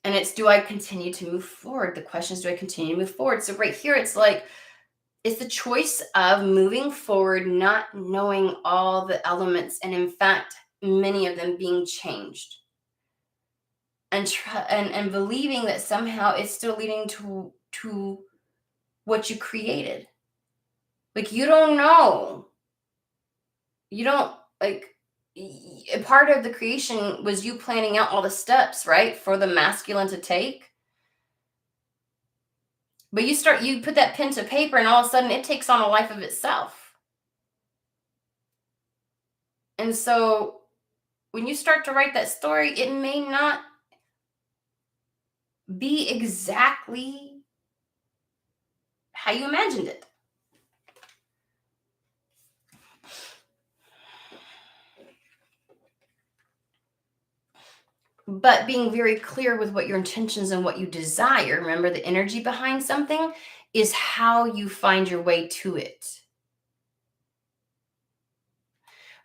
And it's, do I continue to move forward? The question is, do I continue to move forward? So right here, it's like, it's the choice of moving forward, not knowing all the elements, and in fact, many of them being changed. And believing that somehow it's still leading to what you created. Like, you don't know. You don't, like, a part of the creation was you planning out all the steps, right, for the masculine to take. But you put that pen to paper, and all of a sudden it takes on a life of itself. And so when you start to write that story, it may not be exactly how you imagined it. But being very clear with what your intentions and what you desire, remember the energy behind something is how you find your way to it.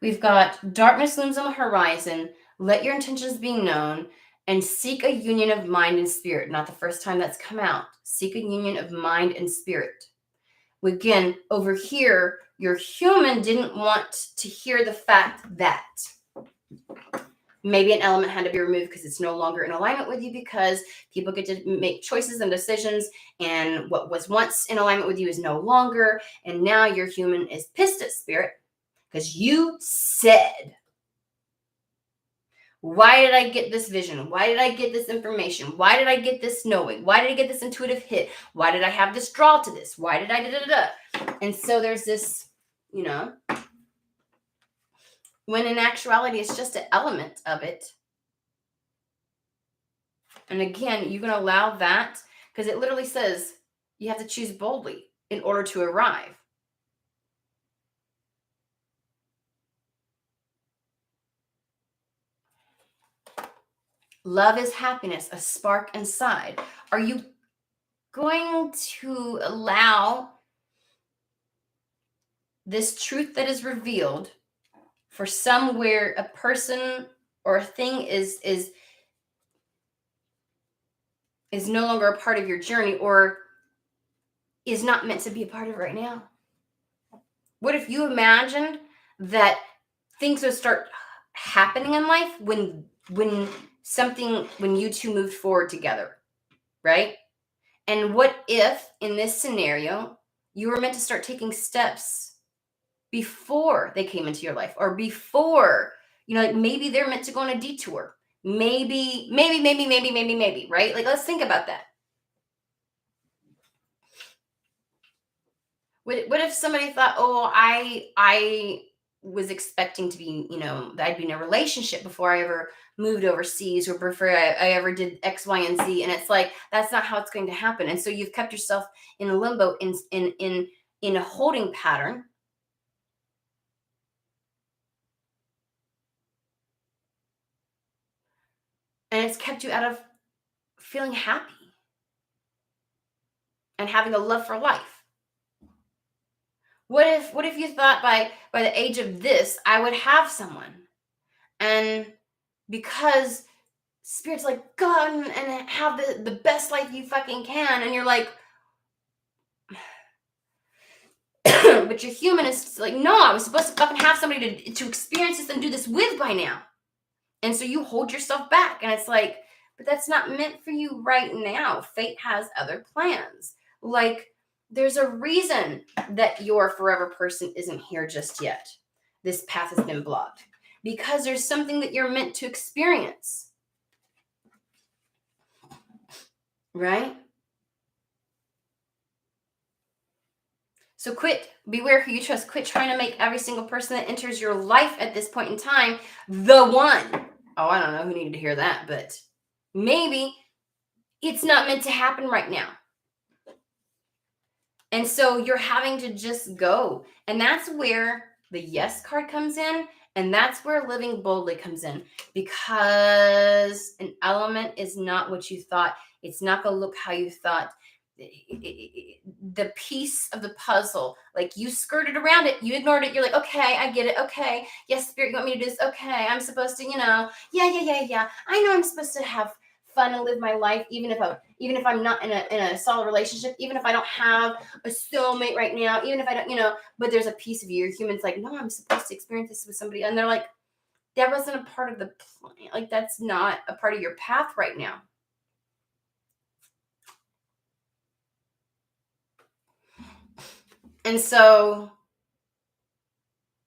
We've got darkness looms on the horizon. Let your intentions be known and seek a union of mind and spirit. Not the first time that's come out. Seek a union of mind and spirit. Again, over here, your human didn't want to hear the fact that maybe an element had to be removed because it's no longer in alignment with you, because people get to make choices and decisions, and what was once in alignment with you is no longer. And now your human is pissed at spirit because you said, why did I get this vision? Why did I get this information? Why did I get this knowing? Why did I get this intuitive hit? Why did I have this draw to this? Why did I da-da-da-da? And so there's this, when in actuality, it's just an element of it. And again, you're going to allow that, because it literally says you have to choose boldly in order to arrive. Love is happiness, a spark inside. Are you going to allow this truth that is revealed for somewhere a person or a thing is no longer a part of your journey, or is not meant to be a part of right now? What if you imagined that things would start happening in life when you two moved forward together, right? And what if in this scenario you were meant to start taking steps before they came into your life, or before, like maybe they're meant to go on a detour, maybe, right? Like, let's think about that. What if somebody thought, oh, I was expecting to be, I'd be in a relationship before I ever moved overseas, or before I ever did X, Y, and Z. And it's like, that's not how it's going to happen. And so you've kept yourself in a limbo, in a holding pattern. And it's kept you out of feeling happy. and having a love for life? What if you thought by the age of this I would have someone, and because spirit's like, go out and have the best life you fucking can, and you're like, but your human is like, no, I was supposed to fucking have somebody to experience this and do this with by now. And so you hold yourself back, and it's like, but that's not meant for you right now. Fate has other plans. Like, there's a reason that your forever person isn't here just yet. This path has been blocked because there's something that you're meant to experience. Right? So beware who you trust. Quit trying to make every single person that enters your life at this point in time the one. Oh, I don't know who needed to hear that, but maybe it's not meant to happen right now. And so you're having to just go. And that's where the yes card comes in. And that's where living boldly comes in, because an element is not what you thought. It's not going to look how you thought. The piece of the puzzle, like, you skirted around it, you ignored it, you're like, okay, I get it, okay, yes, spirit, you want me to do this, okay, I'm supposed to, yeah, I know I'm supposed to have fun and live my life, even if I'm not in a solid relationship, even if I don't have a soulmate right now, even if I don't, but there's a piece of you, your human's like, no, I'm supposed to experience this with somebody, and they're like, that wasn't a part of the plan, like, that's not a part of your path right now. And so,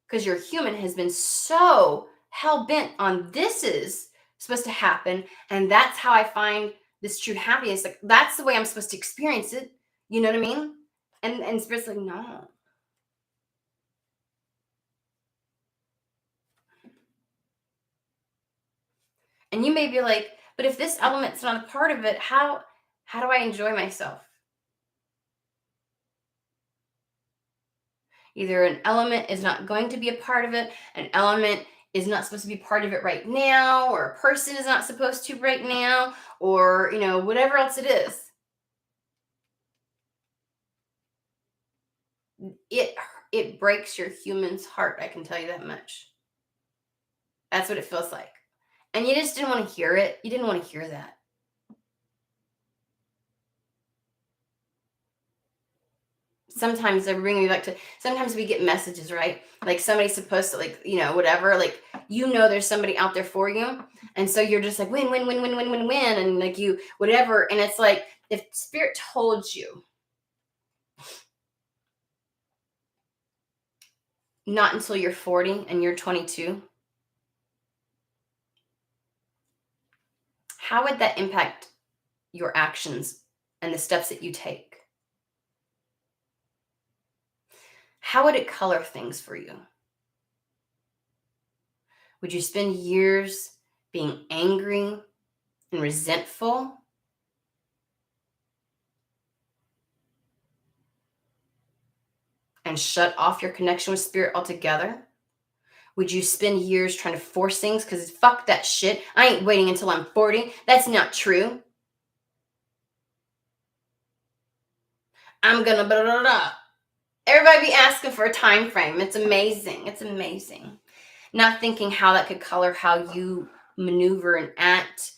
because your human has been so hell-bent on this is supposed to happen, and that's how I find this true happiness, like, that's the way I'm supposed to experience it, you know what I mean? And spirit's like, no. And you may be like, but if this element's not a part of it, how do I enjoy myself? Either an element is not going to be a part of it, an element is not supposed to be part of it right now, or a person is not supposed to right now, or, whatever else it is. It breaks your human's heart, I can tell you that much. That's what it feels like. And you just didn't want to hear it. You didn't want to hear that. Sometimes they bring me back to, sometimes we get messages, right? Like, somebody's supposed to, like, whatever, like, there's somebody out there for you. And so you're just like, win, win, win, win, win, win, win. And like, whatever. And it's like, if spirit told you not until you're 40 and you're 22, how would that impact your actions and the steps that you take? How would it color things for you? Would you spend years being angry and resentful? And shut off your connection with spirit altogether? Would you spend years trying to force things? Because fuck that shit. I ain't waiting until I'm 40. That's not true. I'm gonna blah, blah, blah. Everybody be asking for a time frame. It's amazing. It's amazing. Not thinking how that could color how you maneuver and act.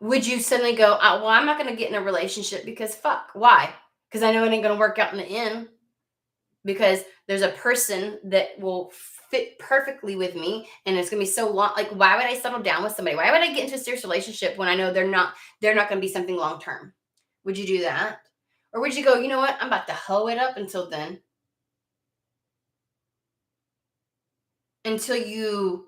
Would you suddenly go, oh, well, I'm not going to get in a relationship because fuck. Why? Because I know it ain't going to work out in the end. Because there's a person that will fit perfectly with me, and it's going to be so long. Like, why would I settle down with somebody? Why would I get into a serious relationship when I know they're not going to be something long term? Would you do that? Or would you go, you know what? I'm about to hoe it up until then. Until you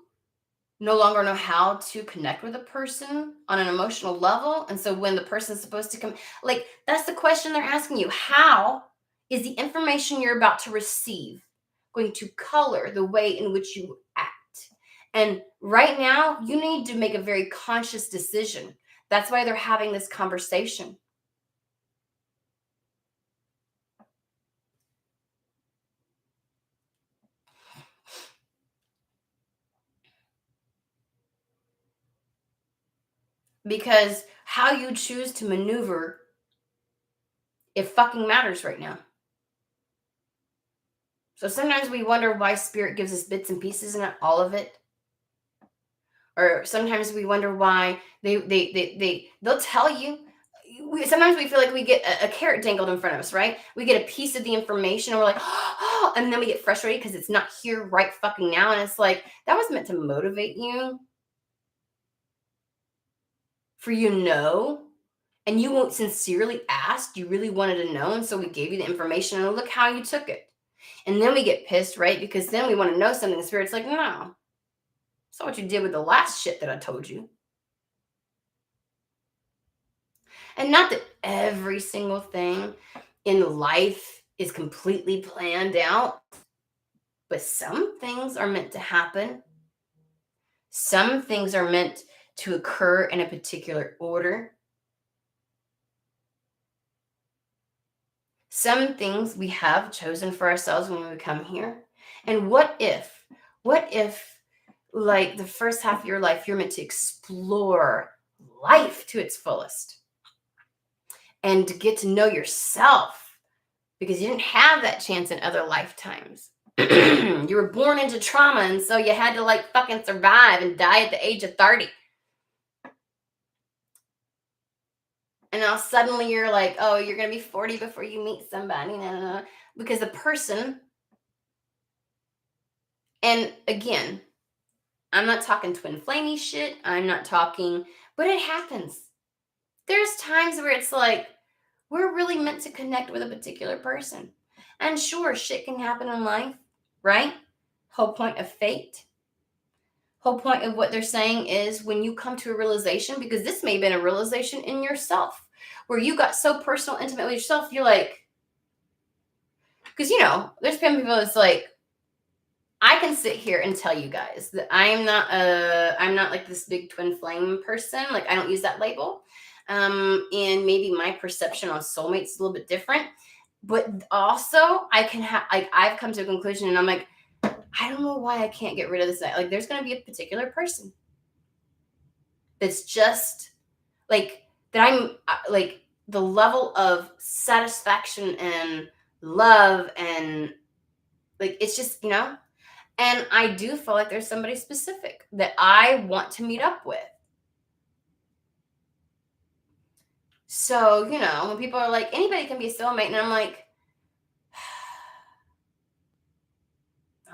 no longer know how to connect with a person on an emotional level. And so when the person's supposed to come, like, that's the question they're asking you. How is the information you're about to receive going to color the way in which you act? And right now, you need to make a very conscious decision. That's why they're having this conversation. because how you choose to maneuver, it fucking matters right now. So sometimes we wonder why spirit gives us bits and pieces and not all of it. Or sometimes we wonder why they'll tell you. Sometimes we feel like we get a carrot dangled in front of us, right? We get a piece of the information and we're like, oh, and then we get frustrated because it's not here right fucking now. And it's like, that was meant to motivate you for and you won't sincerely asked, you really wanted to know. And so we gave you the information and look how you took it. And then we get pissed, right? Because then we want to know something. The spirit's like, no, it's not what you did with the last shit that I told you. And not that every single thing in life is completely planned out, but some things are meant to happen. Some things are meant to occur in a particular order. Some things we have chosen for ourselves when we come here. And what if, like the first half of your life, you're meant to explore life to its fullest and to get to know yourself because you didn't have that chance in other lifetimes. You were born into trauma, and so you had to like fucking survive and die at the age of 30. And now suddenly you're like, oh, you're going to be 40 before you meet somebody. No. Because the person, and again, I'm not talking twin flamey shit. I'm not talking, but it happens. There's times where it's like, we're really meant to connect with a particular person. And sure, shit can happen in life, right? Whole point of fate. Whole point of what they're saying is when you come to a realization, because this may have been a realization in yourself, where you got so personal, intimate with yourself, you're like, because there's been people that's like, I can sit here and tell you guys that I'm not like this big twin flame person. Like I don't use that label. And maybe my perception on soulmates is a little bit different. But also I can have, like, I've come to a conclusion and I'm like, I don't know why I can't get rid of this. Like there's going to be a particular person that's just like, that I'm like the level of satisfaction and love and like, it's just, and I do feel like there's somebody specific that I want to meet up with. So, when people are like, anybody can be a soulmate, and I'm like,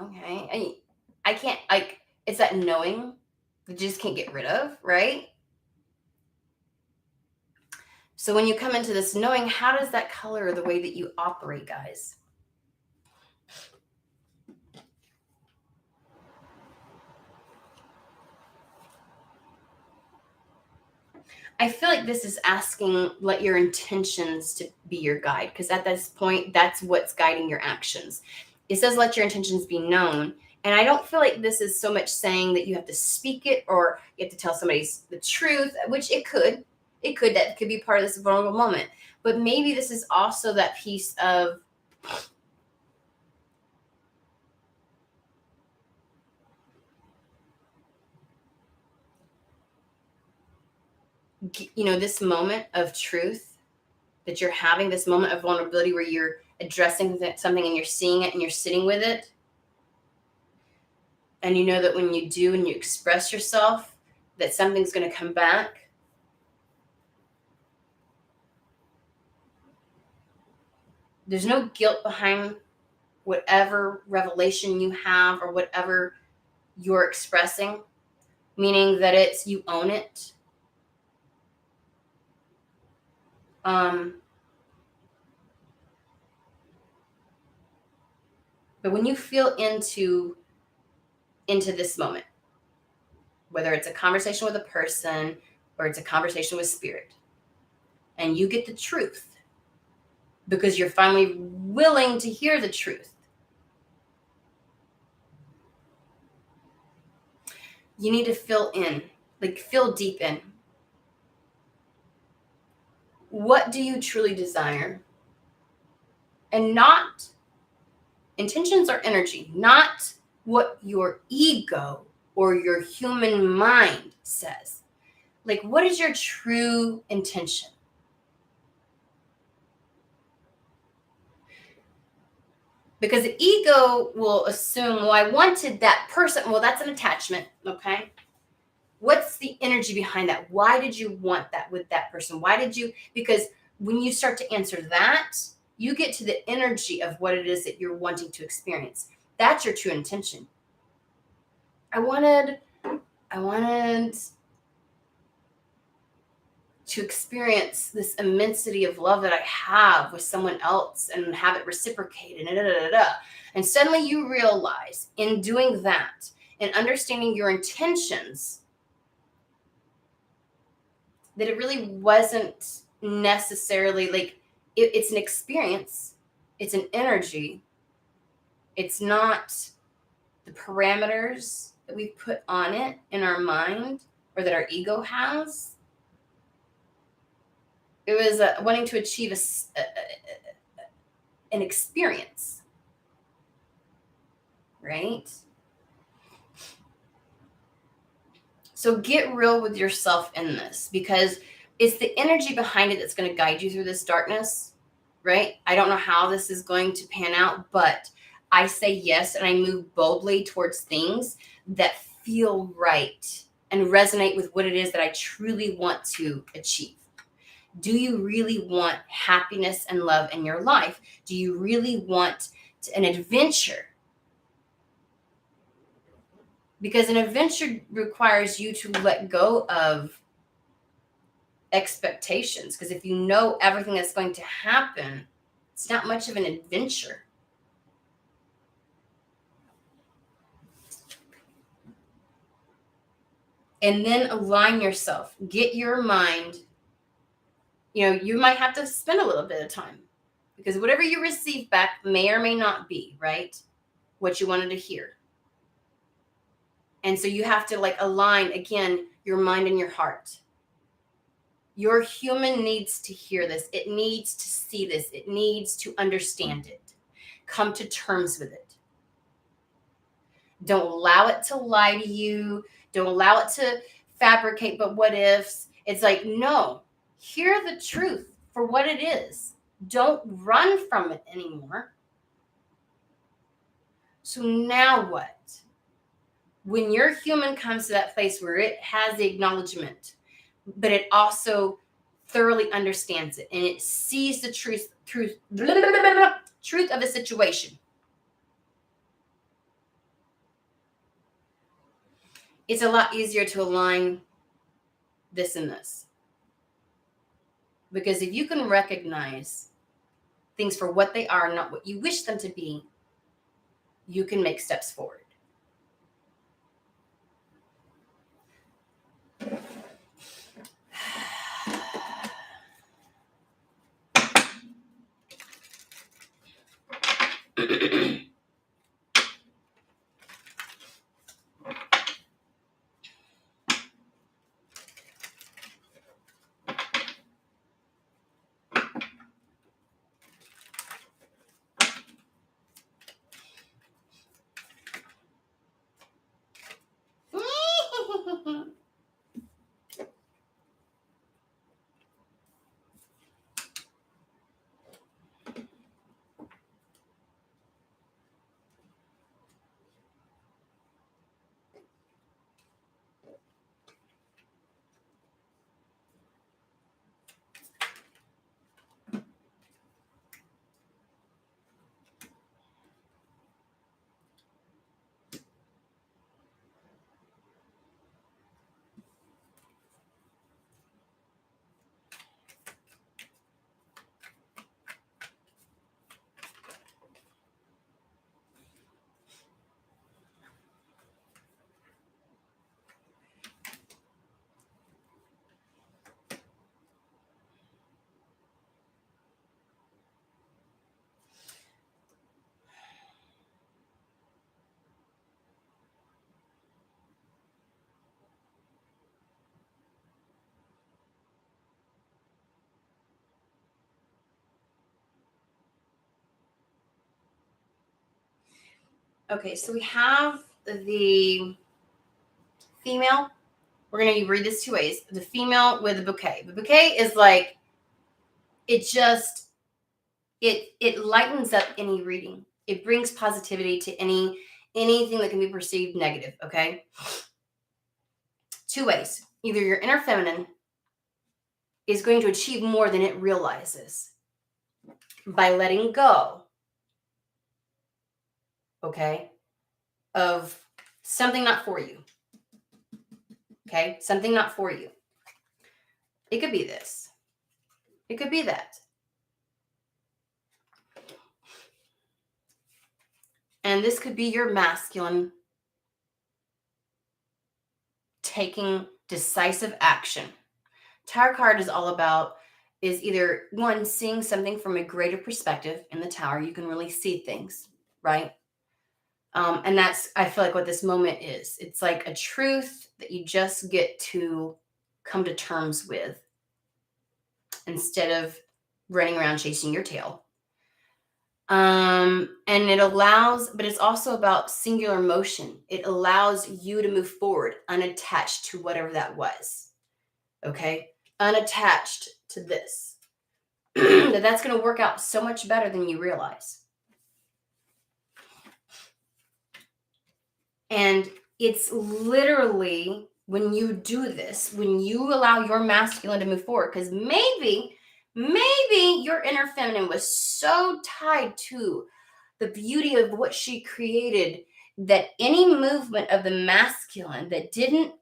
okay. I can't, like, it's that knowing that you just can't get rid of, right? So when you come into this knowing, how does that color the way that you operate, guys? I feel like this is asking, let your intentions to be your guide, because at this point, that's what's guiding your actions. It says, let your intentions be known. And I don't feel like this is so much saying that you have to speak it or you have to tell somebody the truth, which it could. That could be part of this vulnerable moment. But maybe this is also that piece of, this moment of truth that you're having, this moment of vulnerability where you're addressing something and you're seeing it and you're sitting with it. And you know that when you do and you express yourself, that something's going to come back. There's no guilt behind whatever revelation you have or whatever you're expressing, meaning that it's, you own it. But when you feel into this moment, whether it's a conversation with a person or it's a conversation with spirit, and you get the truth because you're finally willing to hear the truth, you need to feel deep in. What do you truly desire? And not, intentions are energy, not what your ego or your human mind says. Like, what is your true intention? Because the ego will assume, well, I wanted that person. Well, that's an attachment, okay? What's the energy behind that? Why did you want that with that person? Why did you? Because when you start to answer that, you get to the energy of what it is that you're wanting to experience. That's your true intention. I wanted to experience this immensity of love that I have with someone else and have it reciprocated. And suddenly you realize in doing that and understanding your intentions that it really wasn't necessarily like it's an experience, it's an energy, it's not the parameters that we put on it in our mind or that our ego has. It was wanting to achieve an experience, right? So get real with yourself in this, because it's the energy behind it that's going to guide you through this darkness, right? I don't know how this is going to pan out, but I say yes and I move boldly towards things that feel right and resonate with what it is that I truly want to achieve. Do you really want happiness and love in your life? Do you really want an adventure? Because an adventure requires you to let go of expectations. Because if you know everything that's going to happen, it's not much of an adventure. And then align yourself. Get your mind. You might have to spend a little bit of time, because whatever you receive back may or may not be, right, what you wanted to hear. And so you have to align, again, your mind and your heart. Your human needs to hear this. It needs to see this. It needs to understand it. Come to terms with it. Don't allow it to lie to you. Don't allow it to fabricate but what ifs. It's like, no, hear the truth for what it is. Don't run from it anymore. So now what? When your human comes to that place where it has the acknowledgement, but it also thoroughly understands it and it sees the truth of a situation, it's a lot easier to align this and this. Because if you can recognize things for what they are, not what you wish them to be, you can make steps forward. Okay, so we have the female We're going to read this two ways. The female with a bouquet. The bouquet is like, it lightens up any reading. It brings positivity to anything that can be perceived negative, okay? Two ways. Either your inner feminine is going to achieve more than it realizes by letting go, okay, of something not for you. Okay, something not for you. It could be this. It could be that. And this could be your masculine taking decisive action. Tower card is all about is either one, seeing something from a greater perspective. In the tower, you can really see things, right? And that's, I feel like, what this moment is. It's like a truth that you just get to come to terms with instead of running around chasing your tail. And it allows, but it's also about singular motion. It allows you to move forward unattached to whatever that was. Okay? Unattached to this. That's going to work out so much better than you realize. And it's literally when you do this, when you allow your masculine to move forward, because maybe your inner feminine was so tied to the beauty of what she created that any movement of the masculine that didn't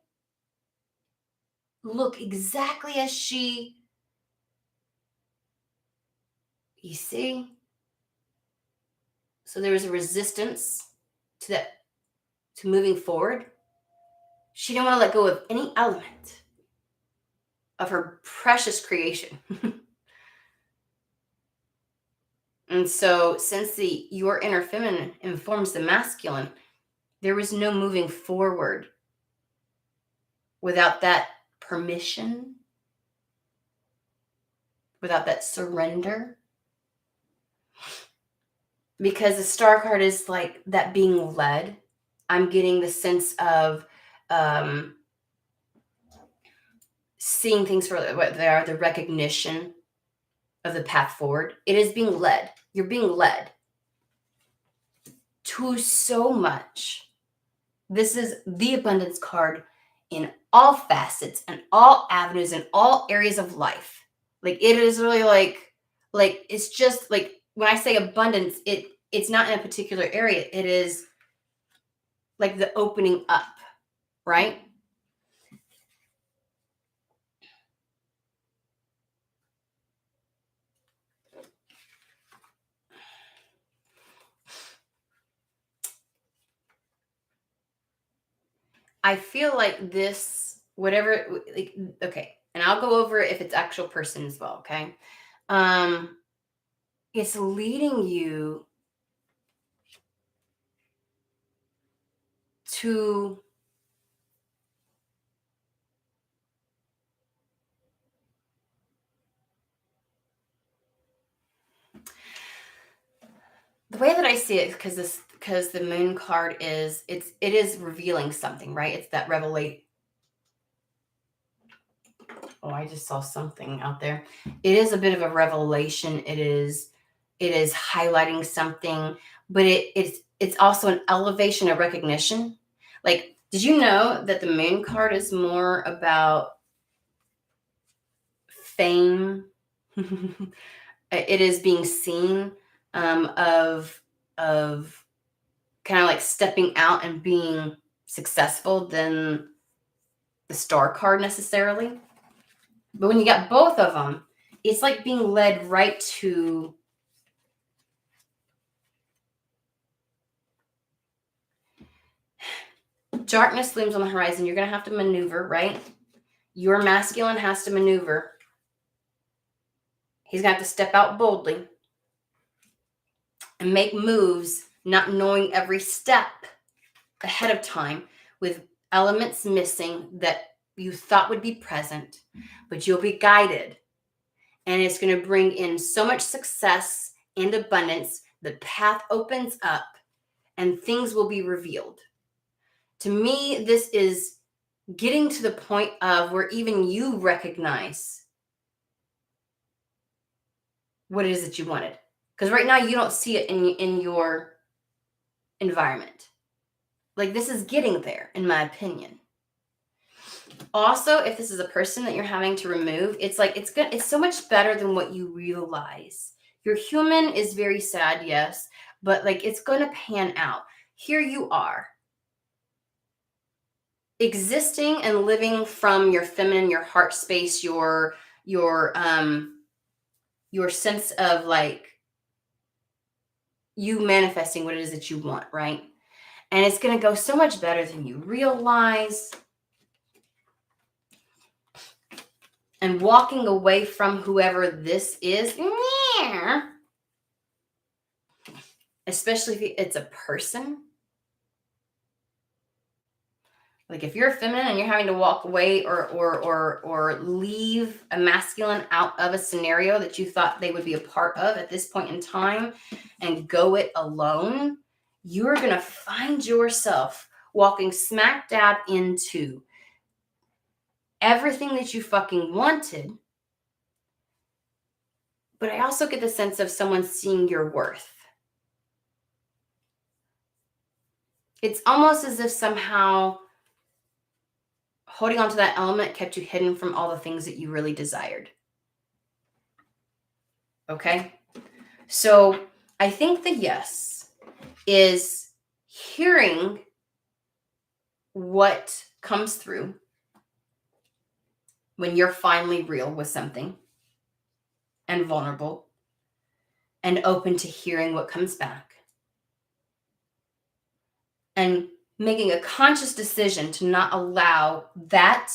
look exactly as she, you see? So there was a resistance to that, to moving forward. She didn't want to let go of any element of her precious creation. And so since your inner feminine informs the masculine, there was no moving forward without that permission, without that surrender. Because the star card is like that being led. I'm getting the sense of seeing things for what they are, the recognition of the path forward. It is being led. You're being led to so much. This is the abundance card in all facets and all avenues and all areas of life. Like, it is really like it's just like, when I say abundance, it's not in a particular area. It is like the opening up, right? I feel like this, whatever, like, okay, and I'll go over if it's actual person as well, okay? It's leading you to the way that I see it, because the moon card is, it is revealing something, right? It's that revelation. Oh, I just saw something out there. It is a bit of a revelation. It is highlighting something, but it's also an elevation of recognition. Like, did you know that the moon card is more about fame? It is being seen, of kind of like stepping out and being successful than the star card necessarily. But when you got both of them, it's like being led right to darkness looms on the horizon. You're going to have to maneuver, right? Your masculine has to maneuver. He's going to have to step out boldly and make moves, not knowing every step ahead of time, with elements missing that you thought would be present, but you'll be guided. And it's going to bring in so much success and abundance. The path opens up and things will be revealed. To me, this is getting to the point of where even you recognize what it is that you wanted. Because right now you don't see it in your environment. Like, this is getting there, in my opinion. Also, if this is a person that you're having to remove, it's like it's so much better than what you realize. Your human is very sad, yes, but like it's going to pan out. Here you are, existing and living from your feminine, your heart space, your sense of like you manifesting what it is that you want, right? And it's going to go so much better than you realize. And walking away from whoever this is, especially if it's a person. Like if you're feminine and you're having to walk away or leave a masculine out of a scenario that you thought they would be a part of at this point in time and go it alone, you're going to find yourself walking smack dab into everything that you fucking wanted. But I also get the sense of someone seeing your worth. It's almost as if somehow holding on to that element kept you hidden from all the things that you really desired. Okay? So I think the yes is hearing what comes through when you're finally real with something and vulnerable and open to hearing what comes back. And making a conscious decision to not allow that,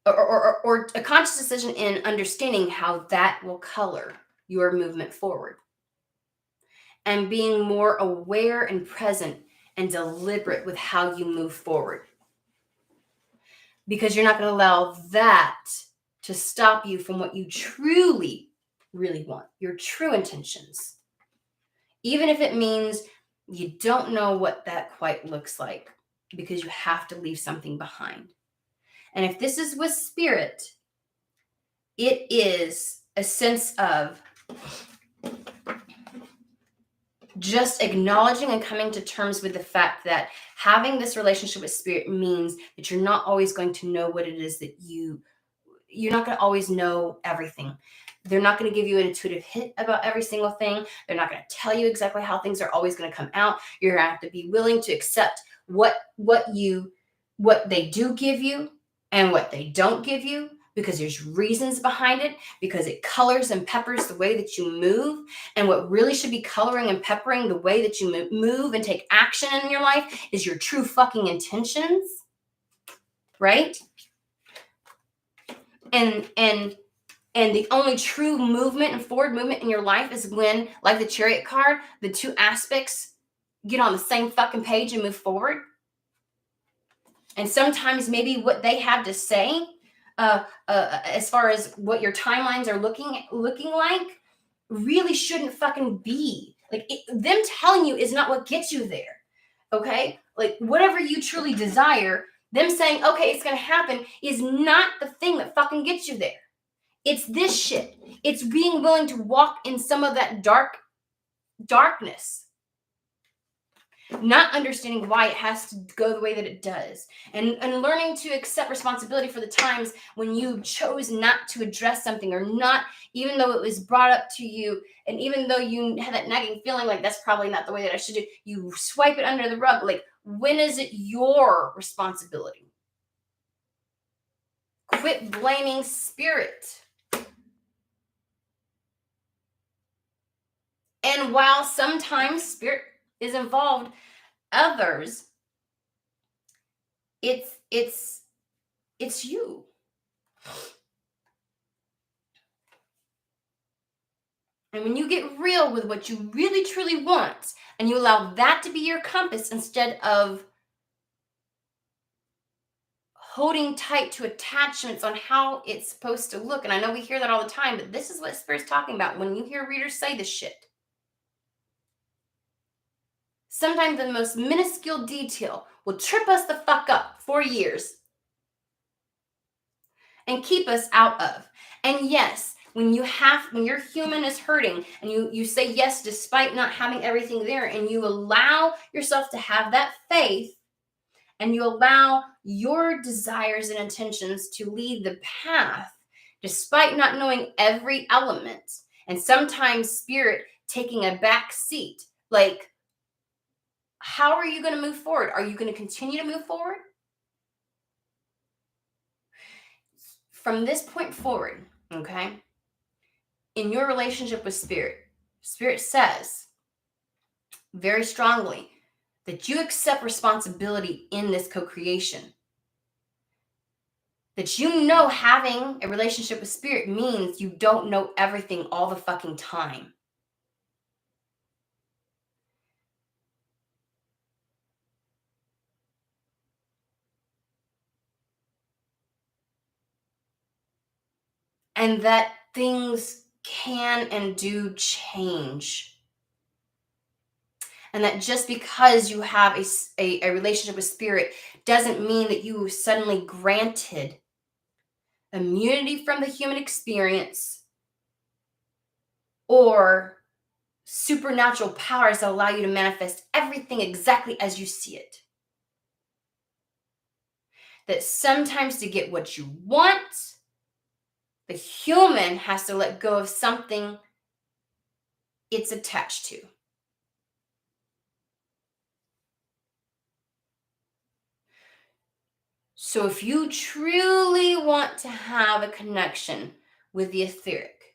or a conscious decision in understanding how that will color your movement forward. And being more aware and present and deliberate with how you move forward. Because you're not going to allow that to stop you from what you truly, really want, your true intentions. Even if it means you don't know what that quite looks like, because you have to leave something behind. And if this is with spirit, it is a sense of just acknowledging and coming to terms with the fact that having this relationship with spirit means that you're not always going to know what it is that you're not going to always know everything. They're not going to give you an intuitive hit about every single thing. They're not going to tell you exactly how things are always going to come out. You're going to have to be willing to accept what they do give you and what they don't give you, because there's reasons behind it, because it colors and peppers the way that you move. And what really should be coloring and peppering the way that you move and take action in your life is your true fucking intentions, right? And the only true movement and forward movement in your life is when, like the Chariot card, the two aspects get on the same fucking page and move forward. And sometimes maybe what they have to say, as far as what your timelines are looking like, really shouldn't fucking be. Like, them telling you is not what gets you there, okay? Like, whatever you truly desire, them saying, okay, it's going to happen, is not the thing that fucking gets you there. It's this shit. It's being willing to walk in some of that darkness. Not understanding why it has to go the way that it does. And learning to accept responsibility for the times when you chose not to address something, or not, even though it was brought up to you, and even though you had that nagging feeling like that's probably not the way that I should do, you swipe it under the rug. Like, when is it your responsibility? Quit blaming spirit. And while sometimes spirit is involved, others, it's you. And when you get real with what you really truly want, and you allow that to be your compass instead of holding tight to attachments on how it's supposed to look. And I know we hear that all the time, but this is what Spirit's talking about when you hear readers say this shit. Sometimes the most minuscule detail will trip us the fuck up for years and keep us out of. And yes, when your human is hurting and you say yes despite not having everything there, and you allow yourself to have that faith, and you allow your desires and intentions to lead the path despite not knowing every element, and sometimes spirit taking a back seat, like, how are you going to move forward? Are you going to continue to move forward? From this point forward, okay, in your relationship with spirit, spirit says very strongly that you accept responsibility in this co-creation. That you know having a relationship with spirit means you don't know everything all the fucking time. And that things can and do change. And that just because you have a relationship with spirit doesn't mean that you suddenly granted immunity from the human experience or supernatural powers that allow you to manifest everything exactly as you see it. That sometimes to get what you want, the human has to let go of something it's attached to. So if you truly want to have a connection with the etheric,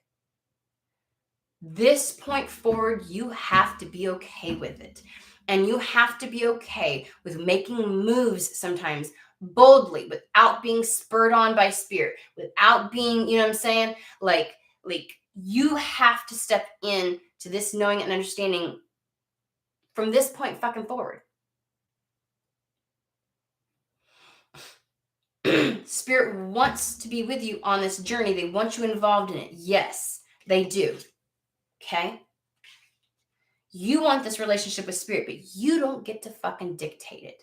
this point forward, you have to be okay with it. And you have to be okay with making moves sometimes boldly without being spurred on by spirit, without being, you know what I'm saying? Like you have to step in to this knowing and understanding from this point fucking forward. Spirit wants to be with you on this journey. They want you involved in it. Yes, they do. Okay? You want this relationship with spirit, but you don't get to fucking dictate it.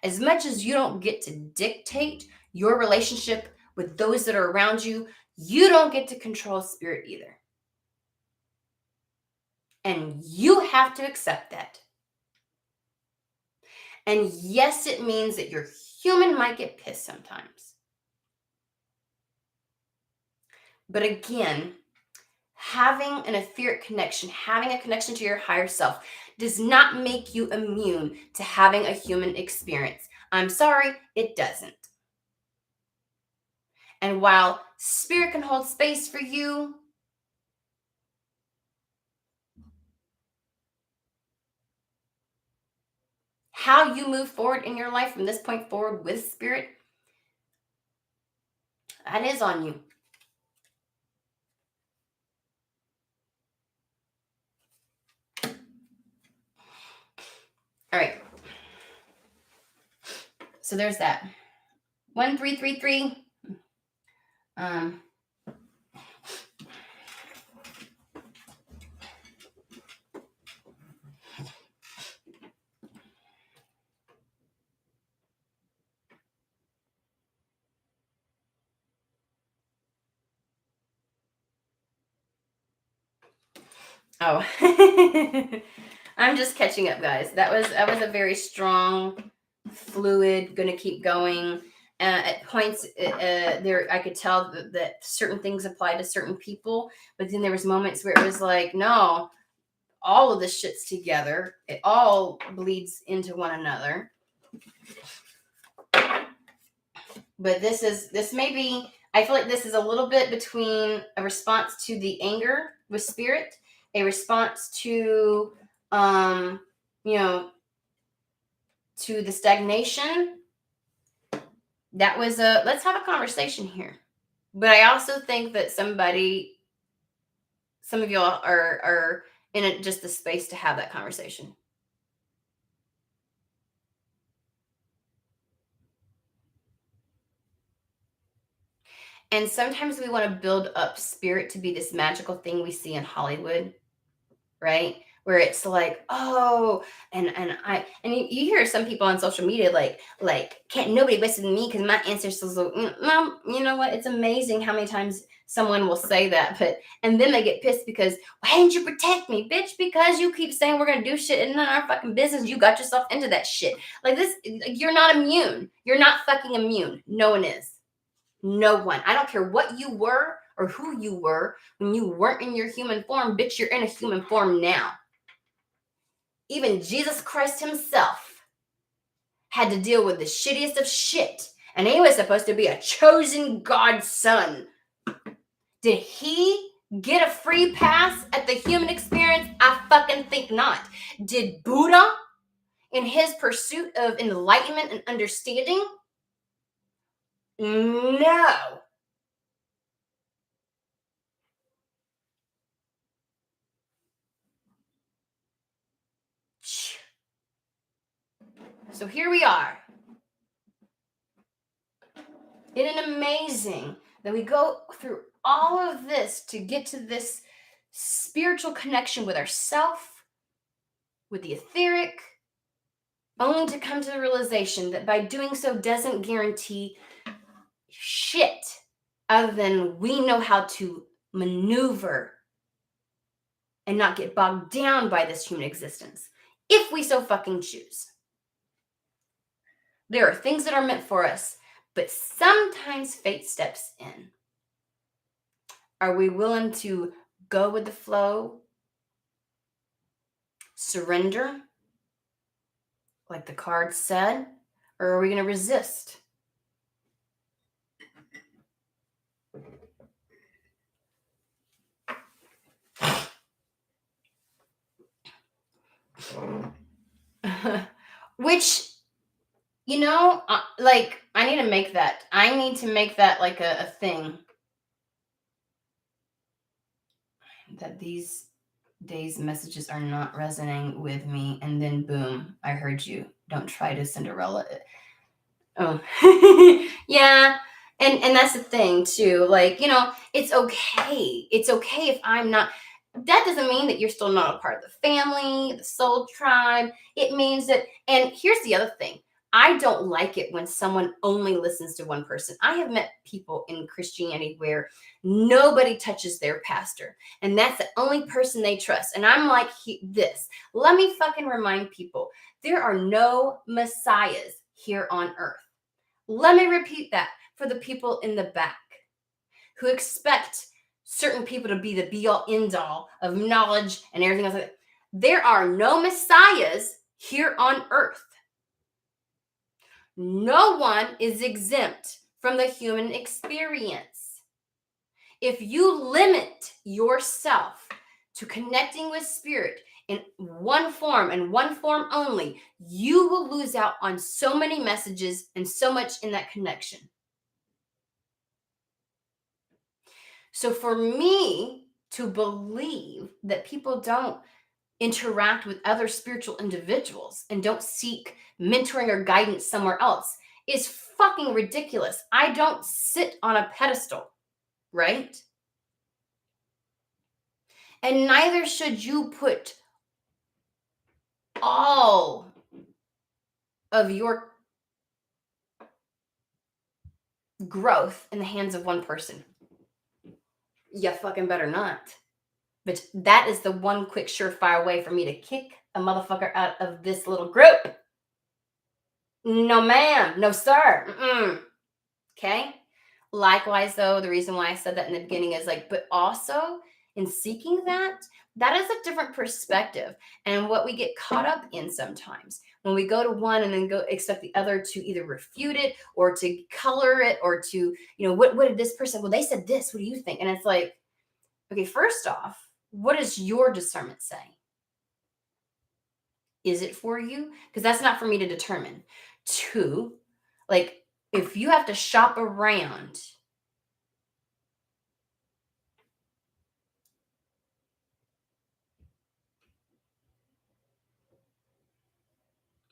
As much as you don't get to dictate your relationship with those that are around you, you don't get to control spirit either. And you have to accept that. And yes, it means that your human might get pissed sometimes. But again, having an etheric connection, having a connection to your higher self, does not make you immune to having a human experience. I'm sorry, it doesn't. And while spirit can hold space for you, how you move forward in your life from this point forward with spirit, that is on you. All right. So there's that. 1333. Oh, I'm just catching up, guys. That was a very strong, fluid, gonna keep going. At points, there I could tell that certain things apply to certain people, but then there was moments where it was like, no, all of this shit's together. It all bleeds into one another. But this may be, I feel like this is a little bit between a response to the anger with spirit, a response to to the stagnation. That was a, let's have a conversation here. But I also think that some of y'all are in just the space to have that conversation. And sometimes we want to build up spirit to be this magical thing we see in Hollywood, right? where it's like, oh, and you hear some people on social media like can't nobody listen to me because my ancestors. No, you know what? It's amazing how many times someone will say that, but and then they get pissed because why didn't you protect me, bitch? Because you keep saying we're gonna do shit and none of our fucking business. You got yourself into that shit. Like this, you're not immune. You're not fucking immune. No one is. No one. I don't care what you were or who you were when you weren't in your human form, bitch. You're in a human form now. Even Jesus Christ himself had to deal with the shittiest of shit. And he was supposed to be a chosen God's son. Did he get a free pass at the human experience? I fucking think not. Did Buddha, in his pursuit of enlightenment and understanding? No. So here we are. Isn't it amazing that we go through all of this to get to this spiritual connection with ourself, with the etheric, only to come to the realization that by doing so doesn't guarantee shit other than we know how to maneuver and not get bogged down by this human existence, if we so fucking choose. There are things that are meant for us, but sometimes fate steps in. Are we willing to go with the flow, surrender, like the card said, or are we going to resist? Which, you know, like, I need to make that. I need to make that like a thing. That these days messages are not resonating with me. And then boom, I heard you. Don't try to Cinderella it. Oh, yeah. And that's the thing too. Like, you know, it's okay. It's okay if I'm not. That doesn't mean that you're still not a part of the family, the soul tribe. It means that, and here's the other thing. I don't like it when someone only listens to one person. I have met people in Christianity where nobody touches their pastor, and that's the only person they trust. And I'm like, this. Let me fucking remind people there are no messiahs here on earth. Let me repeat that for the people in the back who expect certain people to be the be-all, end-all of knowledge and everything else like that. There are no messiahs here on earth. No one is exempt from the human experience. If you limit yourself to connecting with spirit in one form and one form only, you will lose out on so many messages and so much in that connection. So for me to believe that people don't interact with other spiritual individuals and don't seek mentoring or guidance somewhere else is fucking ridiculous. I don't sit on a pedestal, right? And neither should you put all of your growth in the hands of one person. You fucking better not. But that is the one quick surefire way for me to kick a motherfucker out of this little group. No ma'am, no sir. Okay? Likewise, though, the reason why I said that in the beginning is like, but also in seeking that is a different perspective. And what we get caught up in sometimes when we go to one and then go expect the other to either refute it or to color it or to, you know, what did this person, well, they said this, what do you think? And it's like, okay, first off, what does your discernment say? Is it for you? Because that's not for me to determine. Two, like, if you have to shop around,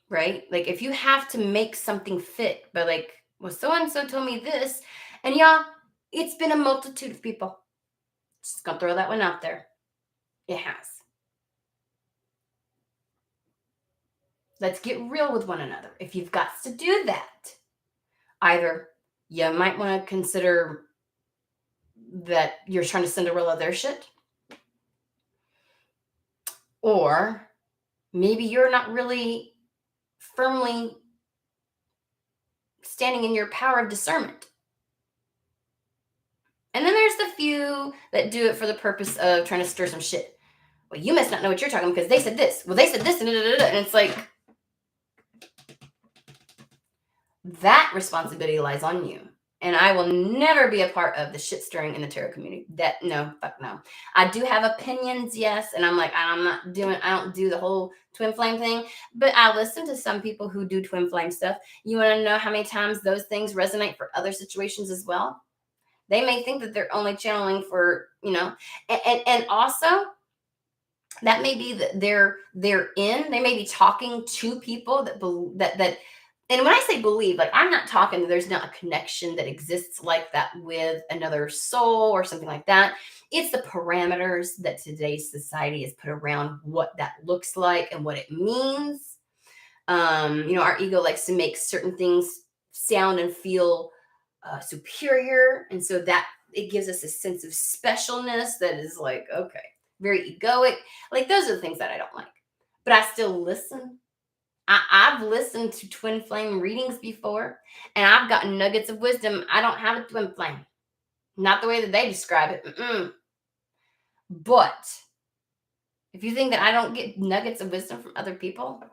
right? Like, if you have to make something fit, but like, well, so-and-so told me this, and yeah, it's been a multitude of people. Just gonna throw that one out there. It has. Let's get real with one another. If you've got to do that, either you might want to consider that you're trying to Cinderella their shit, or maybe you're not really firmly standing in your power of discernment. And then there's the few that do it for the purpose of trying to stir some shit. Well, you must not know what you're talking about because they said this. Well, they said this, and it's like, that responsibility lies on you. And I will never be a part of the shit stirring in the tarot community. No, fuck no. I do have opinions, yes. And I don't do the whole twin flame thing, but I listen to some people who do twin flame stuff. You want to know how many times those things resonate for other situations as well? They may think that they're only channeling for, and also that may be that they may be talking to people that and when I say believe, like, I'm not talking that there's not a connection that exists like that with another soul or something like that. It's the parameters that today's society has put around what that looks like and what it means. Our ego likes to make certain things sound and feel superior. And so that it gives us a sense of specialness that is like, okay, very egoic. Like, those are the things that I don't like. But I still listen. I've listened to twin flame readings before, and I've gotten nuggets of wisdom. I don't have a twin flame. Not the way that they describe it. But if you think that I don't get nuggets of wisdom from other people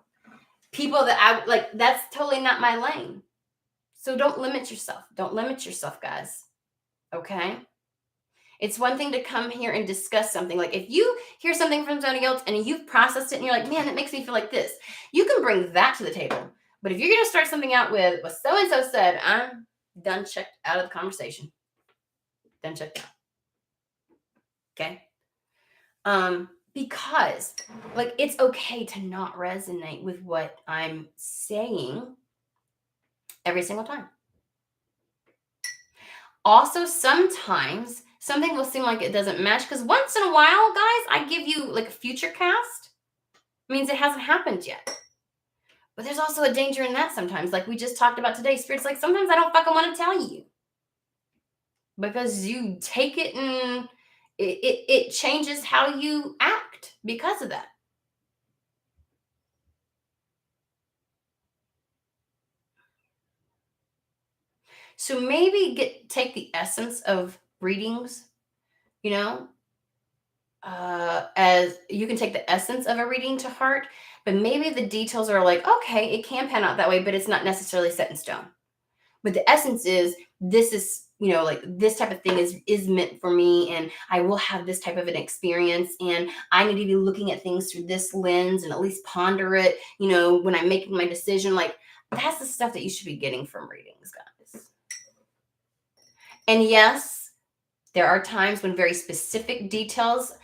that I like, that's totally not my lane. So don't limit yourself. Don't limit yourself, guys. Okay? It's one thing to come here and discuss something. Like, if you hear something from somebody else and you've processed it and you're like, man, that makes me feel like this, you can bring that to the table. But if you're going to start something out with what so-and-so said, I'm done, checked out of the conversation. Done, checked out. Okay? Because, like, it's okay to not resonate with what I'm saying every single time. Also, sometimes something will seem like it doesn't match, because once in a while, guys, I give you like a future cast. It means it hasn't happened yet. But there's also a danger in that sometimes. Like we just talked about today, Spirit's like, sometimes I don't fucking want to tell you. Because you take it and it changes how you act because of that. So maybe take the essence of readings, as you can take the essence of a reading to heart, but maybe the details are like, okay, it can pan out that way, but it's not necessarily set in stone. But the essence is, this is, like, this type of thing is meant for me, and I will have this type of an experience, and I need to be looking at things through this lens and at least ponder it, when I'm making my decision. Like, that's the stuff that you should be getting from readings, guys. And yes, there are times when very specific details,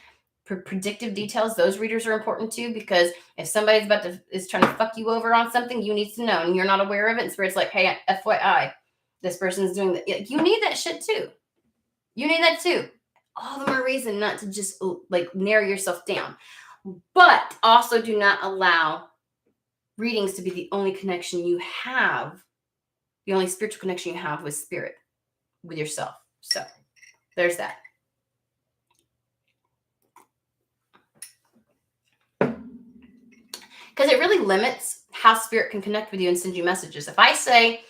predictive details, those readers are important too, because if somebody's is trying to fuck you over on something, you need to know, and you're not aware of it. And Spirit's like, hey, FYI, this person's doing that. You need that shit too. You need that too. All the more reason not to just like narrow yourself down. But also do not allow readings to be the only connection you have, the only spiritual connection you have with spirit, with yourself. So there's that. Because it really limits how spirit can connect with you and send you messages. If I say,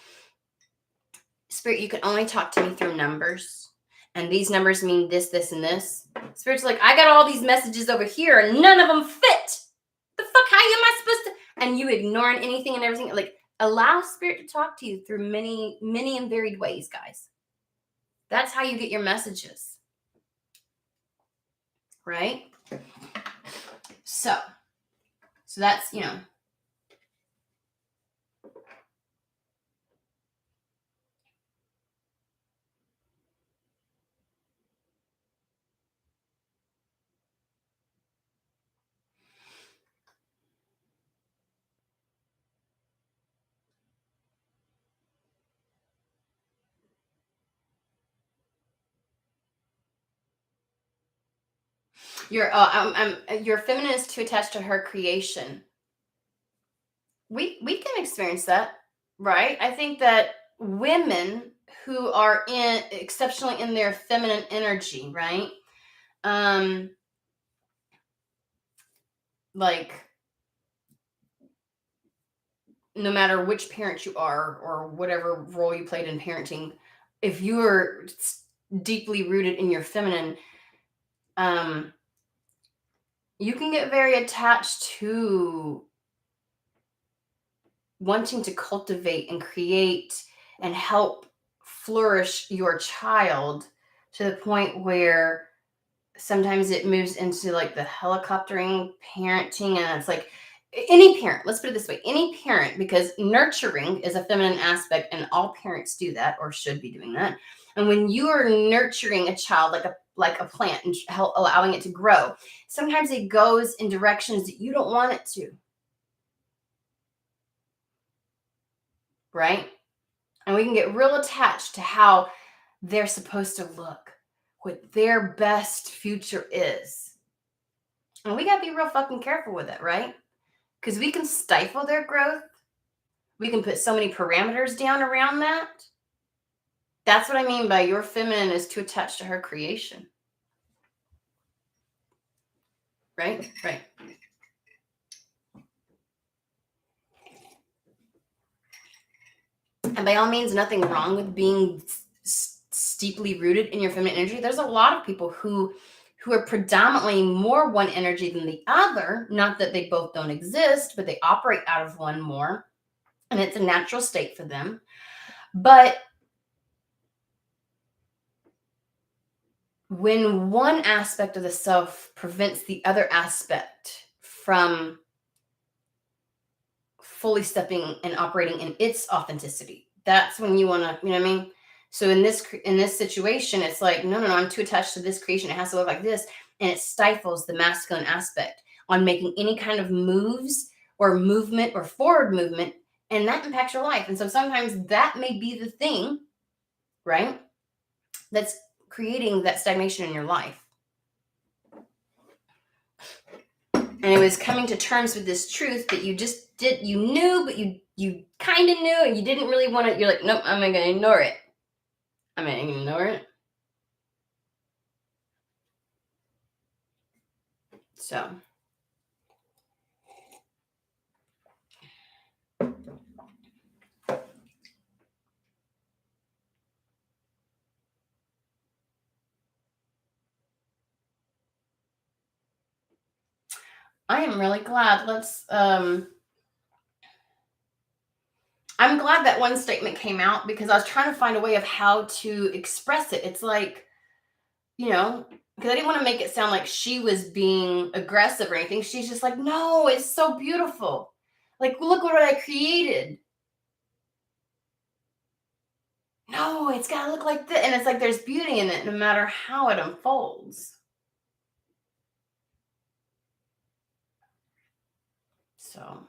Spirit, you can only talk to me through numbers, and these numbers mean this, this, and this. Spirit's like, I got all these messages over here, and none of them fit. The fuck, how am I supposed to? And you ignoring anything and everything. Like, allow Spirit to talk to you through many, many and varied ways, guys. That's how you get your messages. Right? So that's, your feminine is too attached to her creation. we can experience that, right? I think that women who are in exceptionally in their feminine energy, right? Um, like no matter which parent you are or whatever role you played in parenting, if you are deeply rooted in your feminine, um, you can get very attached to wanting to cultivate and create and help flourish your child to the point where sometimes it moves into like the helicoptering parenting, and it's like any parent, let's put it this way, any parent, because nurturing is a feminine aspect and all parents do that or should be doing that. And when you are nurturing a child like a plant and allowing it to grow, sometimes it goes in directions that you don't want it to, right? And we can get real attached to how they're supposed to look, what their best future is. And we got to be real fucking careful with it, right? Because we can stifle their growth. We can put so many parameters down around that. That's what I mean by your feminine is too attached to her creation. Right? Right. And by all means, nothing wrong with being steeply rooted in your feminine energy. There's a lot of people who are predominantly more one energy than the other. Not that they both don't exist, but they operate out of one more. And it's a natural state for them. But when one aspect of the self prevents the other aspect from fully stepping and operating in its authenticity, that's when you want to, you know what I mean? So in this situation, it's like, no, I'm too attached to this creation. It has to look like this. And it stifles the masculine aspect on making any kind of moves or movement or forward movement. And that impacts your life. And so sometimes that may be the thing, right, that's creating that stagnation in your life. And it was coming to terms with this truth that you knew, but you kind of knew and you didn't really want to. You're like, nope, I'm going to ignore it. I'm going to ignore it. So. I am really glad. I'm glad that one statement came out because I was trying to find a way of how to express it. It's like, because I didn't want to make it sound like she was being aggressive or anything. She's just like, no, it's so beautiful. Like, look what I created. No, it's got to look like this. And it's like there's beauty in it no matter how it unfolds. So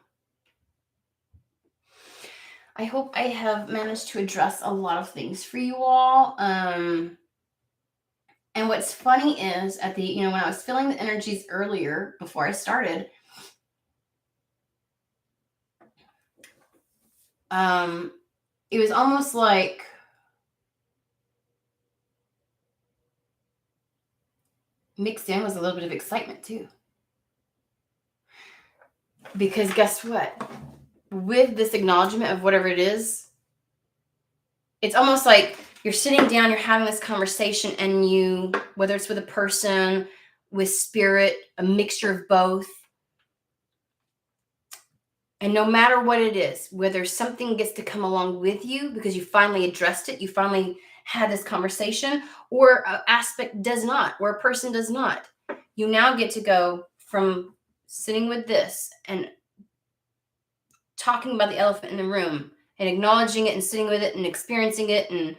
I hope I have managed to address a lot of things for you all. And what's funny is at the, when I was feeling the energies earlier before I started, it was almost like mixed in was a little bit of excitement too. Because guess what? With this acknowledgement of whatever it is, it's almost like you're sitting down, you're having this conversation, and you, whether it's with a person, with spirit, a mixture of both, and no matter what it is, whether something gets to come along with you because you finally addressed it, you finally had this conversation, or an aspect does not, or a person does not, you now get to go from sitting with this and talking about the elephant in the room and acknowledging it and sitting with it and experiencing it and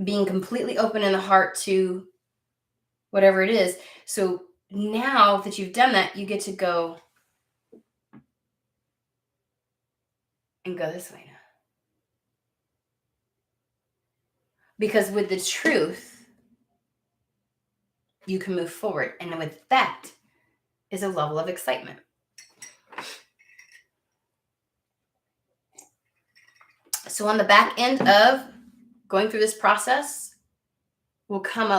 being completely open in the heart to whatever it is. So now that you've done that, you get to go and go this way now. Because with the truth, you can move forward. And with that is a level of excitement. So on the back end of going through this process will come,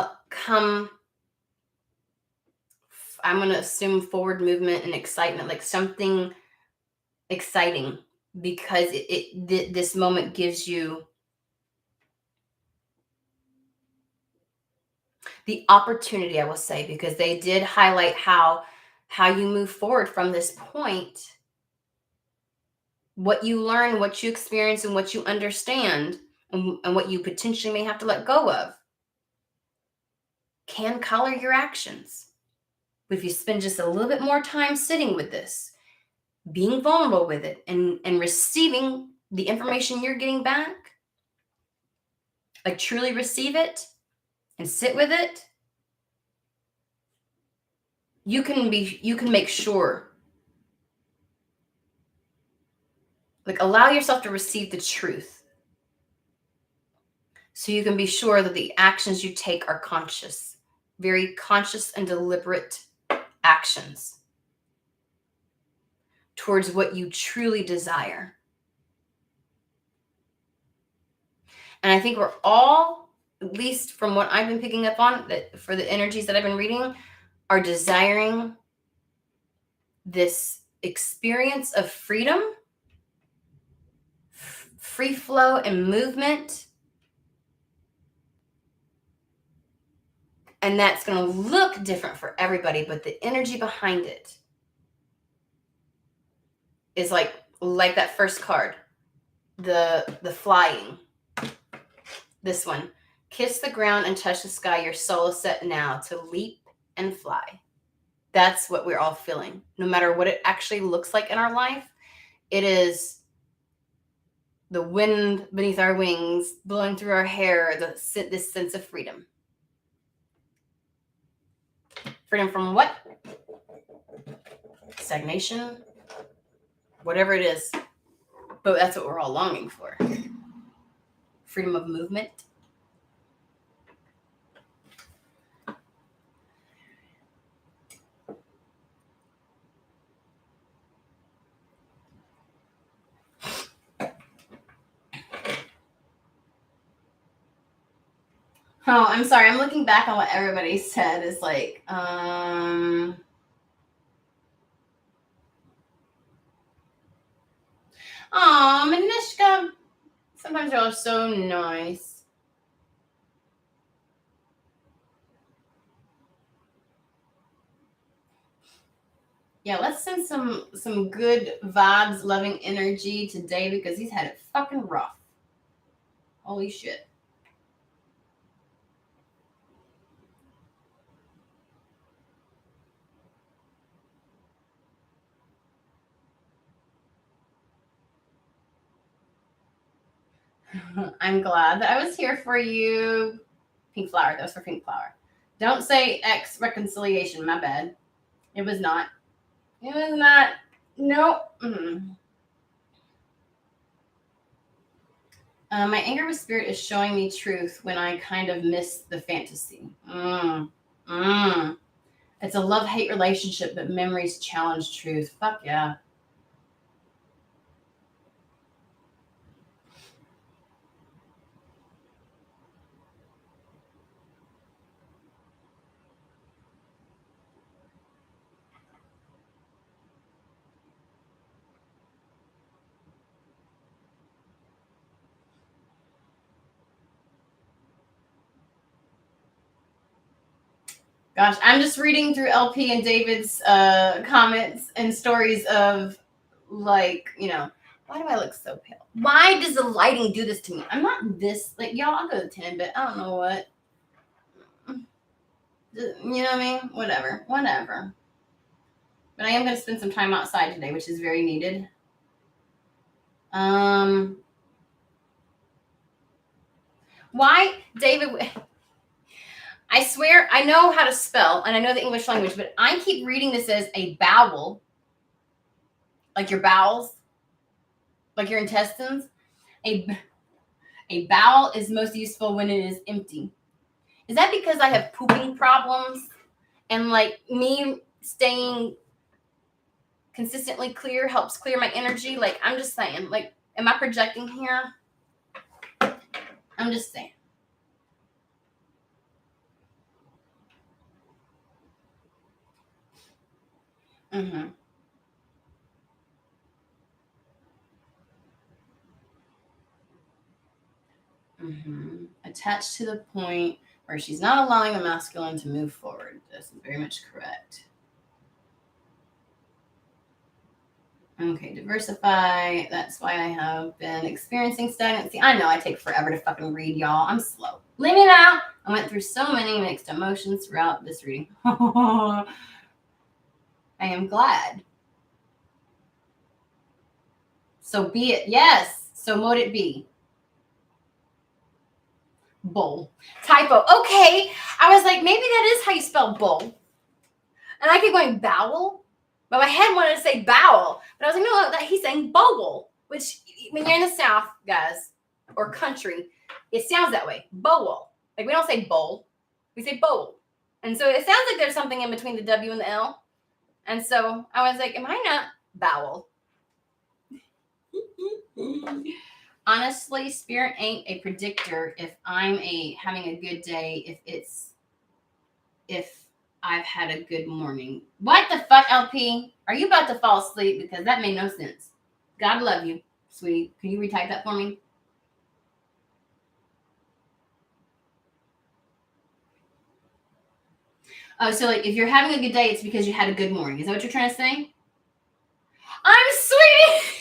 I'm going to assume, forward movement and excitement, like something exciting, because this moment gives you the opportunity, I will say, because they did highlight how you move forward from this point, what you learn, what you experience, and what you understand, and what you potentially may have to let go of, can color your actions. But if you spend just a little bit more time sitting with this, being vulnerable with it, and receiving the information you're getting back, like truly receive it and sit with it, you can make sure, like, allow yourself to receive the truth, so you can be sure that the actions you take are conscious, very conscious and deliberate actions towards what you truly desire. And I think we're all, at least from what I've been picking up on, that for the energies that I've been reading, are desiring this experience of freedom, free flow, and movement. And that's going to look different for everybody, but the energy behind it is like that first card, the flying. This one, kiss the ground and touch the sky. Your soul is set now to leap and fly. That's what we're all feeling. No matter what it actually looks like in our life, it is the wind beneath our wings, blowing through our hair, this sense of freedom. Freedom from what? Stagnation, whatever it is. But that's what we're all longing for. Freedom of movement. Oh, I'm sorry. I'm looking back on what everybody said. Is like, oh, Manishka. Sometimes you're all so nice. Yeah, let's send some good vibes, loving energy to Dave, because he's had it fucking rough. Holy shit. I'm glad that I was here for you. Pink flower. That was for pink flower. Don't say X reconciliation. My bad. It was not. It was not. Nope. My anger with spirit is showing me truth when I kind of miss the fantasy. It's a love-hate relationship, but memories challenge truth. Fuck yeah. Gosh, I'm just reading through LP and David's comments and stories of, like, why do I look so pale? Why does the lighting do this to me? I'm not this, like, y'all, I'll go to 10, but I don't know what. You know what I mean? Whatever. But I am going to spend some time outside today, which is very needed. Why, David? I swear I know how to spell and I know the English language, but I keep reading this as a bowel, like your bowels, like your intestines. A bowel is most useful when it is empty. Is that because I have pooping problems and, like, me staying consistently clear helps clear my energy? Like, I'm just saying, like, am I projecting here? I'm just saying. Mm-hmm. Mm-hmm. Attached to the point where she's not allowing the masculine to move forward. This is very much correct. Okay, diversify. That's why I have been experiencing stagnancy. I know I take forever to fucking read, y'all. I'm slow. Leave me now. I went through so many mixed emotions throughout this reading. I am glad. So be it. Yes. So mote it be. Bull. Typo. Okay. I was like, maybe that is how you spell bull. And I keep going bowel. But my head wanted to say bowel. But I was like, no, that he's saying bowl. Which, when you're in the South, guys, or country, it sounds that way. Bowl. Like, we don't say bowl. We say bowl. And so it sounds like there's something in between the W and the L. And so I was like, am I not bowel? Honestly, spirit ain't a predictor if I'm having a good day, if I've had a good morning. What the fuck, LP? Are you about to fall asleep? Because that made no sense. God love you, sweetie. Can you retype that for me? Oh, so like if you're having a good day, it's because you had a good morning. Is that what you're trying to say? I'm sweetie.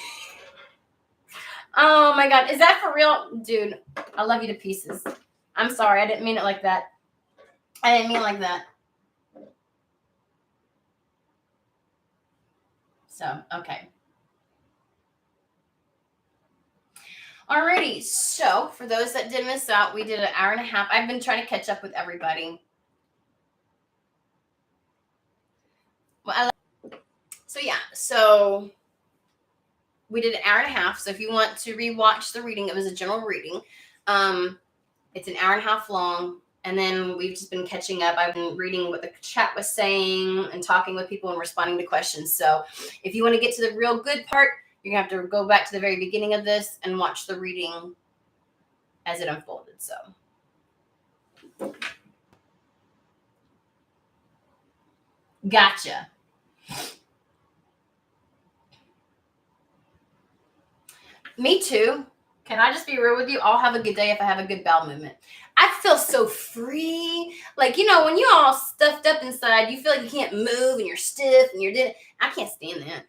Oh my God. Is that for real? Dude, I love you to pieces. I'm sorry. I didn't mean it like that. I didn't mean it like that. So, okay. Alrighty. So, for those that did miss out, we did an hour and a half. I've been trying to catch up with everybody. Well, so yeah. So, we did an hour and a half. So, if you want to rewatch the reading, it was a general reading. It's an hour and a half long. And then we've just been catching up. I've been reading what the chat was saying and talking with people and responding to questions. So if you want to get to the real good part, you're going to have to go back to the very beginning of this and watch the reading as it unfolded. So. Gotcha. Me too. Can I just be real with you? I'll have a good day if I have a good bowel movement. I feel so free. Like, you know, when you're all stuffed up inside, you feel like you can't move and you're stiff and you're dead. I can't stand that.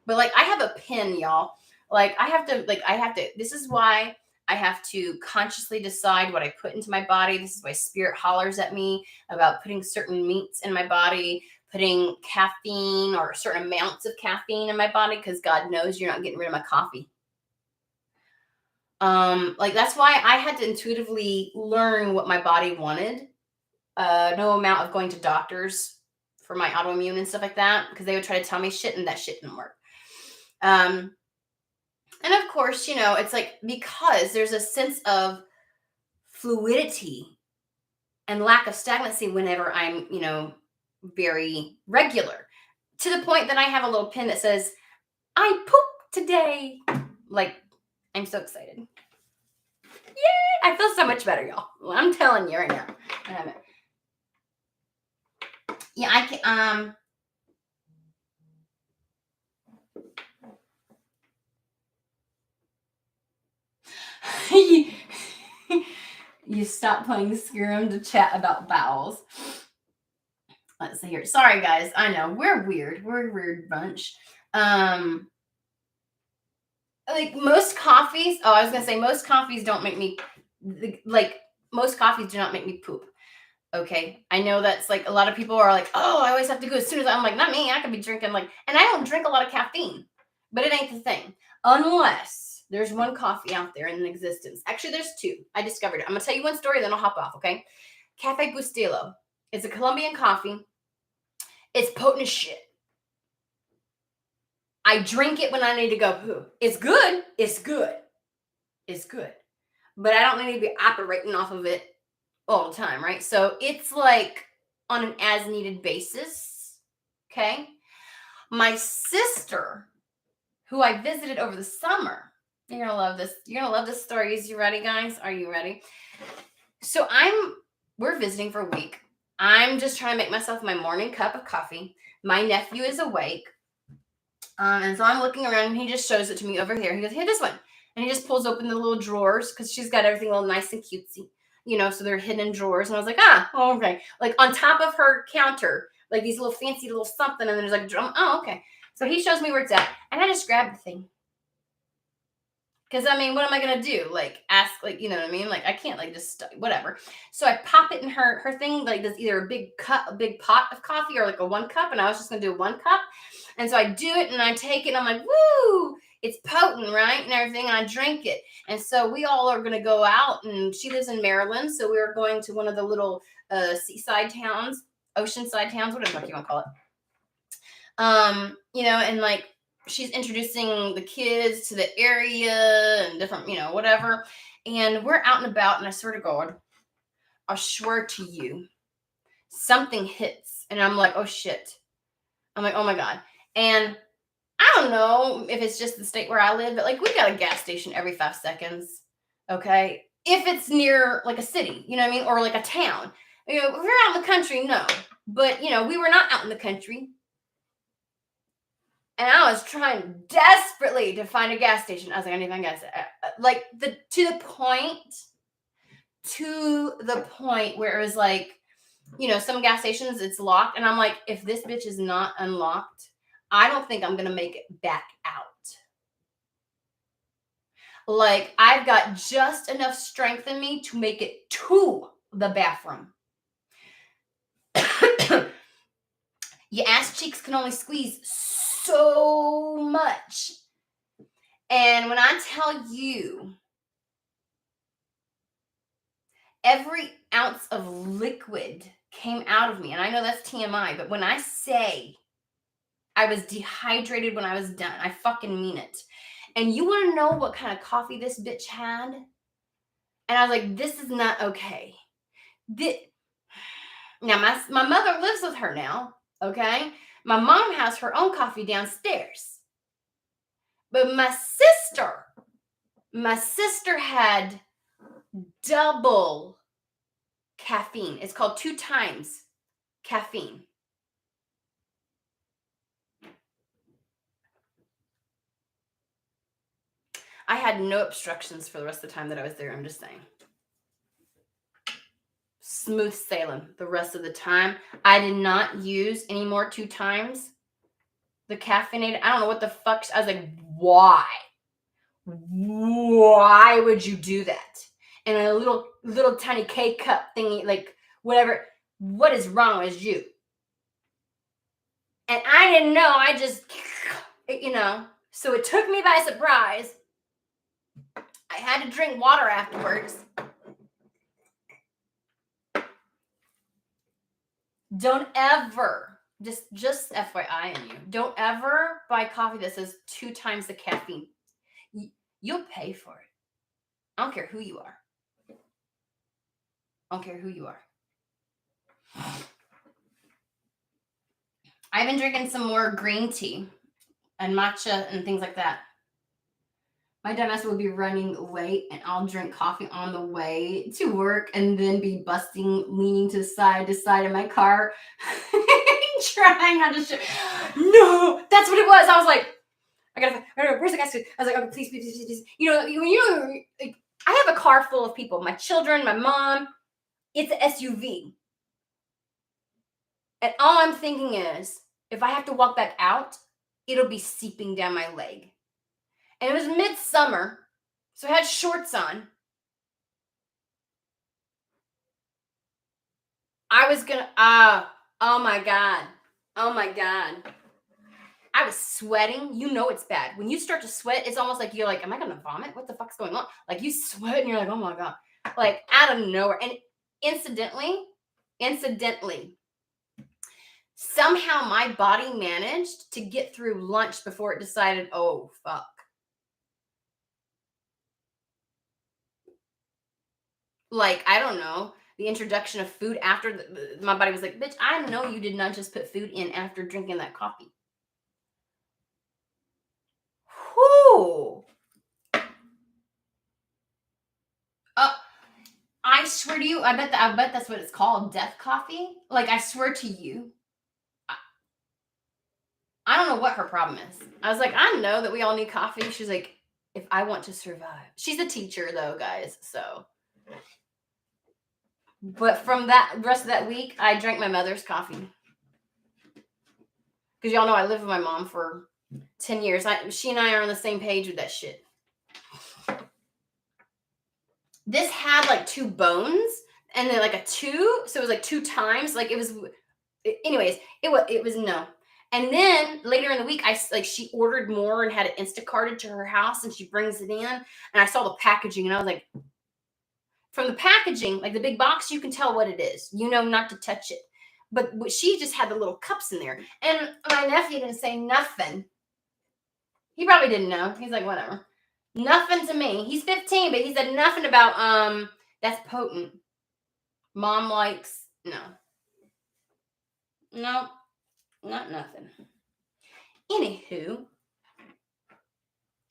But like, I have a pin, y'all. Like, I have to, this is why I have to consciously decide what I put into my body. This is why spirit hollers at me about putting certain meats in my body, putting caffeine or certain amounts of caffeine in my body, because God knows you're not getting rid of my coffee. Like, that's why I had to intuitively learn what my body wanted. No amount of going to doctors for my autoimmune and stuff like that, because they would try to tell me shit and that shit didn't work. And of course, you know, it's like, because there's a sense of fluidity and lack of stagnancy whenever I'm, you know, very regular, to the point that I have a little pin that says, I pooped today. Like, I'm so excited. Yay! I feel so much better, y'all. Well, I'm telling you right now. I have it. Yeah, I can, you stop playing Skyrim to chat about bowels. Let's see here. Sorry, guys. I know we're weird. We're a weird bunch. Like most coffees. Oh, I was gonna say most coffees don't make me like most coffees do not make me poop. Okay, I know that's like a lot of people are like, oh, I always have to go as soon as I'm like, not me. I could be drinking like, and I don't drink a lot of caffeine, but it ain't the thing unless there's one coffee out there in existence. Actually, there's two. I discovered it. I'm gonna tell you one story, then I'll hop off. Okay, Cafe Bustelo. It's a Colombian coffee. It's potent as shit. I drink it when I need to go poo. It's good. It's good. It's good. But I don't need to be operating off of it all the time, right? So it's like on an as needed basis. Okay. My sister, who I visited over the summer, You're gonna love this. You're gonna love this story. You ready, guys? Are you ready? So we're visiting for a week. I'm just trying to make myself my morning cup of coffee. My nephew is awake. And so I'm looking around and he just shows it to me over here. He goes, "Here, this one." And he just pulls open the little drawers because she's got everything all nice and cutesy, so they're hidden in drawers. And I was like, oh, okay. Like on top of her counter, like these little fancy little something. And then there's like, oh, okay. So he shows me where it's at. And I just grabbed the thing. Because, I mean, what am I going to do? Like, ask, like, you know what I mean? Like, I can't, like, just, whatever. So I pop it in her thing, like, does either a big pot of coffee or, like, a 1 cup. And I was just going to do 1 cup. And so I do it, and I take it, and I'm like, woo! It's potent, right? And everything, and I drink it. And so we all are going to go out, and she lives in Maryland. So we were going to one of the little seaside towns, oceanside towns, whatever you want to call it. And, like, she's introducing the kids to the area and different, whatever. And we're out and about, and I swear to God, I swear to you, something hits. And I'm like, oh, shit. I'm like, oh, my God. And I don't know if it's just the state where I live, but, like, we got a gas station every 5 seconds, okay? If it's near, like, a city, you know what I mean? Or, like, a town. If we're out in the country, no. But, we were not out in the country. And I was trying desperately to find a gas station. I was like, I need to find a gas station. Like, to the point where it was like, some gas stations, it's locked. And I'm like, if this bitch is not unlocked, I don't think I'm going to make it back out. Like, I've got just enough strength in me to make it to the bathroom. Your ass cheeks can only squeeze so much. And when I tell you, every ounce of liquid came out of me, and I know that's TMI, but when I say I was dehydrated when I was done, I fucking mean it. And you want to know what kind of coffee this bitch had? And I was like, this is not okay. Now, my mother lives with her now, okay? My mom has her own coffee downstairs. But my sister had double caffeine. It's called 2 times caffeine. I had no obstructions for the rest of the time that I was there. I'm just saying. Smooth sailing the rest of the time. I did not use any more 2 times the caffeinated. I don't know what the fuck. I was like, why? Why would you do that? And a little tiny K cup thingy, like whatever. What is wrong with you? And I didn't know. I just, so it took me by surprise. I had to drink water afterwards. Don't ever, just FYI on you, don't ever buy coffee that says 2 times the caffeine. You'll pay for it. I don't care who you are. I don't care who you are. I've been drinking some more green tea and matcha and things like that. My dumbass will be running late, and I'll drink coffee on the way to work and then be leaning to side of my car, trying not to No, that's what it was. I was like, where's the gas station? I was like, okay, please. I have a car full of people, my children, my mom. It's an SUV. And all I'm thinking is, if I have to walk back out, it'll be seeping down my leg. And it was midsummer, so I had shorts on. I was gonna, oh my God. I was sweating. You know it's bad. When you start to sweat, it's almost like you're like, am I gonna vomit? What the fuck's going on? Like you sweat and you're like, oh my God. Like out of nowhere. And incidentally, somehow my body managed to get through lunch before it decided, oh, fuck. Like, I don't know, the introduction of food after my body was like, bitch, I know you did not just put food in after drinking that coffee. Whoo! I swear to you, I bet that's what it's called, death coffee. Like, I swear to you, I don't know what her problem is. I was like, I know that we all need coffee. She's like, if I want to survive. She's a teacher though, guys. So, but from that rest of that week, I drank my mother's coffee. Because y'all know I lived with my mom for 10 years. She and I are on the same page with that shit. This had like 2 bones and then like a 2. So it was like 2 times. Like it was, anyways, it was no. And then later in the week, she ordered more and had it Instacarted to her house and she brings it in. And I saw the packaging and I was like, from the packaging, like the big box, you can tell what it is. You know not to touch it. But she just had the little cups in there. And my nephew didn't say nothing. He probably didn't know. He's like, whatever. Nothing to me. He's 15, but he said nothing about, that's potent. Mom likes, no. No, not nothing. Anywho,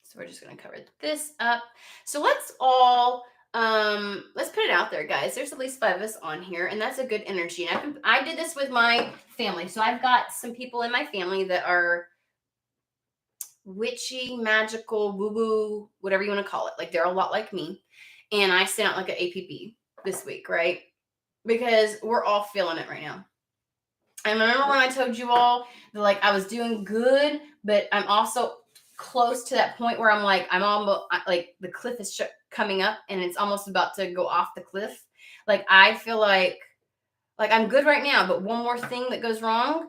so we're just going to cover this up. So let's all, let's put it out there, guys. There's at least 5 of us on here, and that's a good energy. And I did this with my family. So I've got some people in my family that are witchy, magical, woo-woo, whatever you want to call it. Like, they're a lot like me. And I sent out like an APB this week, right? Because we're all feeling it right now. I remember when I told you all that, like, I was doing good, but I'm also close to that point where I'm like, I'm almost, like, the cliff is coming up and it's almost about to go off the cliff. Like, I feel like I'm good right now, but one more thing that goes wrong,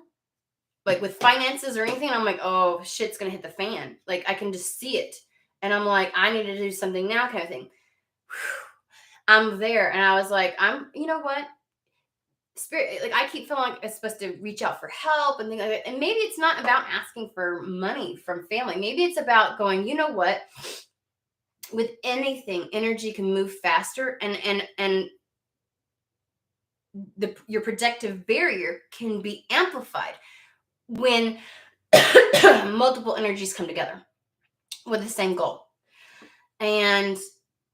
like with finances or anything, I'm like, oh, shit's going to hit the fan. Like, I can just see it. And I'm like, I need to do something now kind of thing. I'm there. And I was like, you know what? Spirit, like, I keep feeling like I'm supposed to reach out for help and things like that. And maybe it's not about asking for money from family. Maybe it's about going, you know what? With anything, energy can move faster, and your protective barrier can be amplified when multiple energies come together with the same goal. And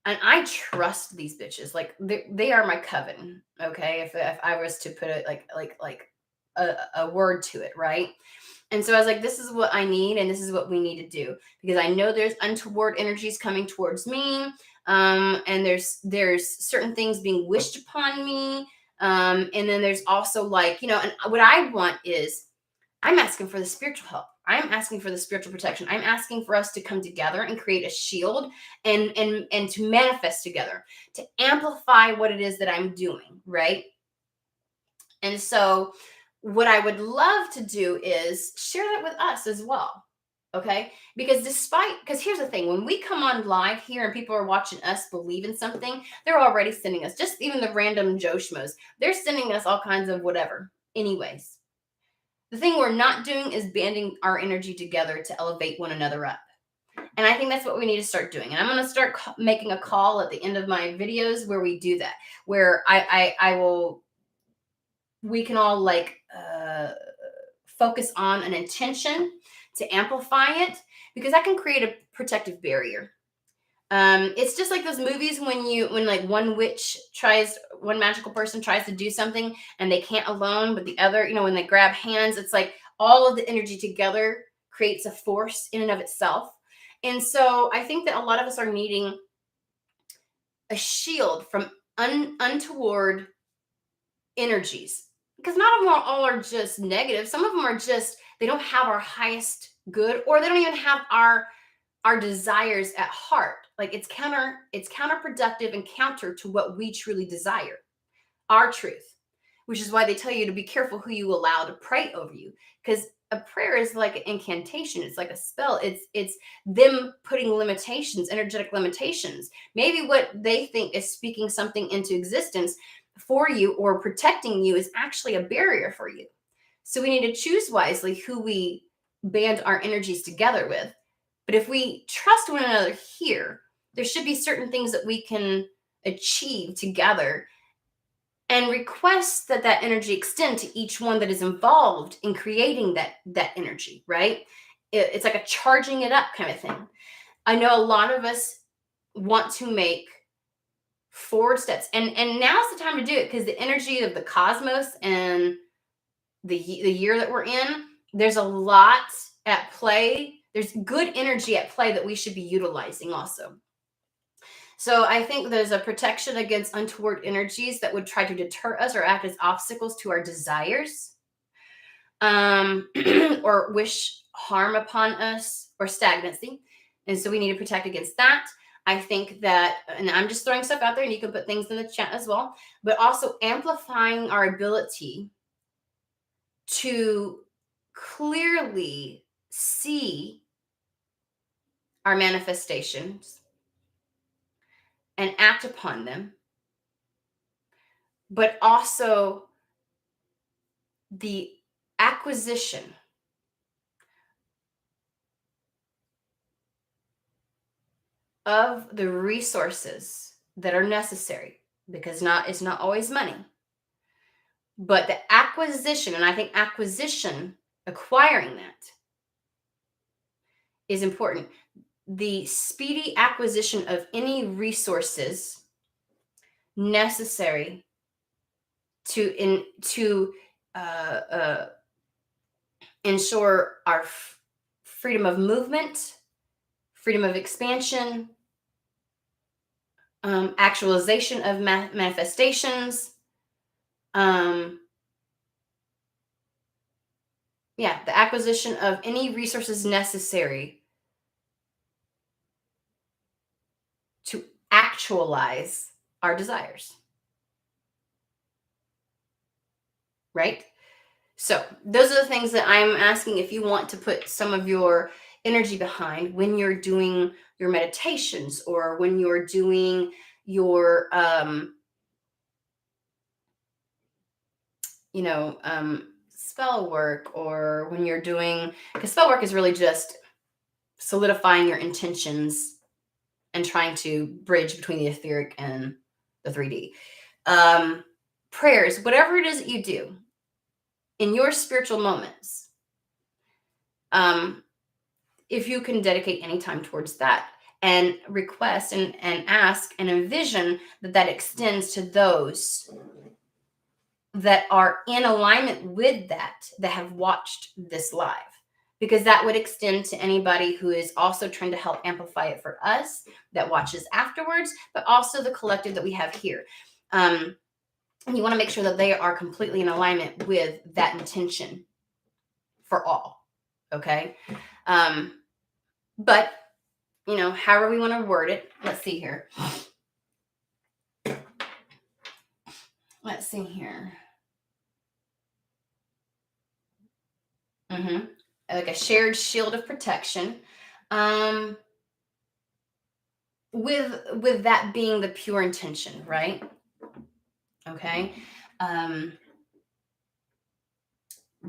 I trust these bitches. Like, they are my coven. Okay, if I was to put it like a word to it, right? And so I was like, this is what I need, and this is what we need to do, because I know there's untoward energies coming towards me, and there's certain things being wished upon me, and then there's also, like, and what I want is, I'm asking for the spiritual help. I'm asking for the spiritual protection. I'm asking for us to come together and create a shield and to manifest together, to amplify what it is that I'm doing, right? And so what I would love to do is share that with us as well. Okay? Because here's the thing, when we come on live here and people are watching us believe in something, they're already sending us, just even the random Joe Schmoes, they're sending us all kinds of whatever. Anyways, the thing we're not doing is banding our energy together to elevate one another up. And I think that's what we need to start doing. And I'm going to start making a call at the end of my videos where we do that, where we can all, like, focus on an intention to amplify it, because that can create a protective barrier. It's just like those movies when like one magical person tries to do something and they can't alone, but the other, when they grab hands, it's like all of the energy together creates a force in and of itself. And so I think that a lot of us are needing a shield from untoward energies, because not all are just negative. Some of them are just, they don't have our highest good, or they don't even have our desires at heart. Like, it's counterproductive and counter to what we truly desire, our truth, which is why they tell you to be careful who you allow to pray over you, because a prayer is like an incantation. It's like a spell. It's them putting limitations, energetic limitations. Maybe what they think is speaking something into existence for you or protecting you is actually a barrier for you. So we need to choose wisely who we band our energies together with. But if we trust one another here, there should be certain things that we can achieve together, and request that energy extend to each one that is involved in creating that energy, right? It's like a charging it up kind of thing. I know a lot of us want to make forward steps. And now's the time to do it, because the energy of the cosmos and the year that we're in, there's a lot at play. There's good energy at play that we should be utilizing also. So I think there's a protection against untoward energies that would try to deter us or act as obstacles to our desires, or wish harm upon us, or stagnancy. And so we need to protect against that. I think that, and I'm just throwing stuff out there, and you can put things in the chat as well, but also amplifying our ability to clearly see our manifestations and act upon them, but also the acquisition of the resources that are necessary, because it's not always money, but the acquisition, and I think acquiring that is important. The speedy acquisition of any resources necessary to ensure our freedom of movement, freedom of expansion, actualization of manifestations. The acquisition of any resources necessary to actualize our desires. Right? So those are the things that I'm asking if you want to put some of your energy behind when you're doing your meditations, or when you're doing your spell work, or when you're doing, because spell work is really just solidifying your intentions and trying to bridge between the etheric and the 3D. Prayers, whatever it is that you do in your spiritual moments, if you can dedicate any time towards that, and request and ask and envision that extends to those that are in alignment with that have watched this live, because that would extend to anybody who is also trying to help amplify it for us that watches afterwards, but also the collective that we have here. And you want to make sure that they are completely in alignment with that intention for all. Okay. But however we want to word it, let's see here. Like a shared shield of protection, with that being the pure intention, right? Okay.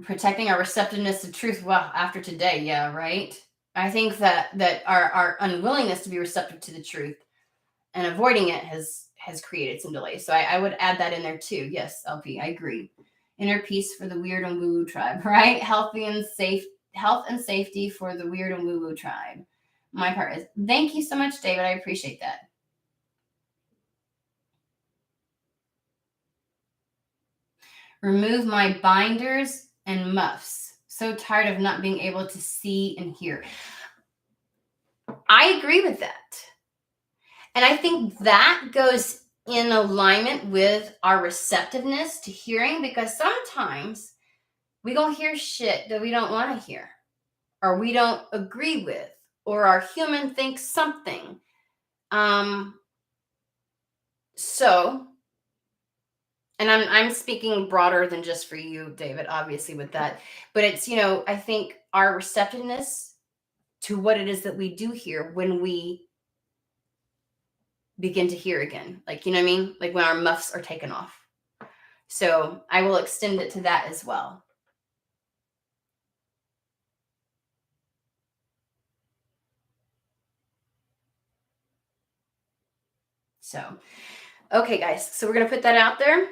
Protecting our receptiveness to truth. Well, after today, yeah, right. I think that our unwillingness to be receptive to the truth and avoiding it has created some delays. So I would add that in there too. Yes, LP, I agree. Inner peace for the weird and woo-woo tribe, right? Health and safety for the weird and woo-woo tribe. My part is, thank you so much, David. I appreciate that. Remove my binders and muffs. So tired of not being able to see and hear. I agree with that. And I think that goes in alignment with our receptiveness to hearing, because sometimes we gonna hear shit that we don't want to hear, or we don't agree with, or our human thinks something. So, and I'm speaking broader than just for you, David, obviously with that, but it's, I think our receptiveness to what it is that we do hear when we begin to hear again, like, you know what I mean? Like when our muffs are taken off. So I will extend it to that as well. So, okay, guys. So we're going to put that out there.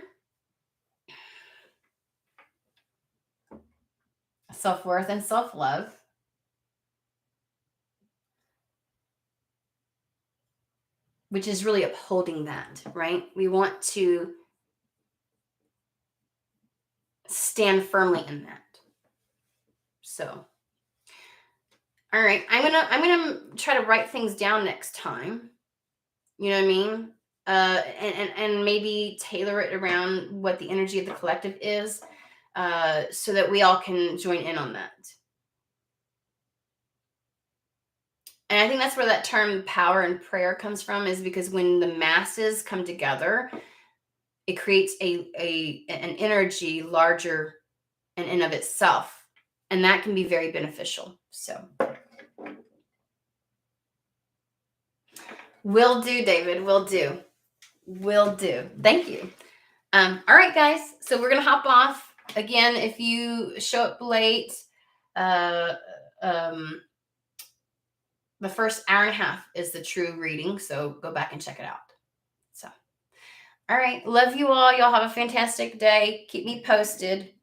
Self-worth and self-love. which is really upholding that, right? We want to stand firmly in that. So, all right, I'm gonna try to write things down next time. You know what I mean? And maybe tailor it around what the energy of the collective is, so that we all can join in on that. And I think that's where that term power and prayer comes from, is because when the masses come together, it creates an energy larger and of itself. And that can be very beneficial. So will do, David. Will do. Will do. Thank you. All right, guys. So we're gonna hop off. Again, if you show up late, the first hour and a half is the true reading. So go back and check it out. So, all right. Love you all. Y'all have a fantastic day. Keep me posted.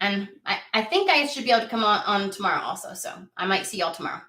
And I think I should be able to come on tomorrow also. So I might see y'all tomorrow.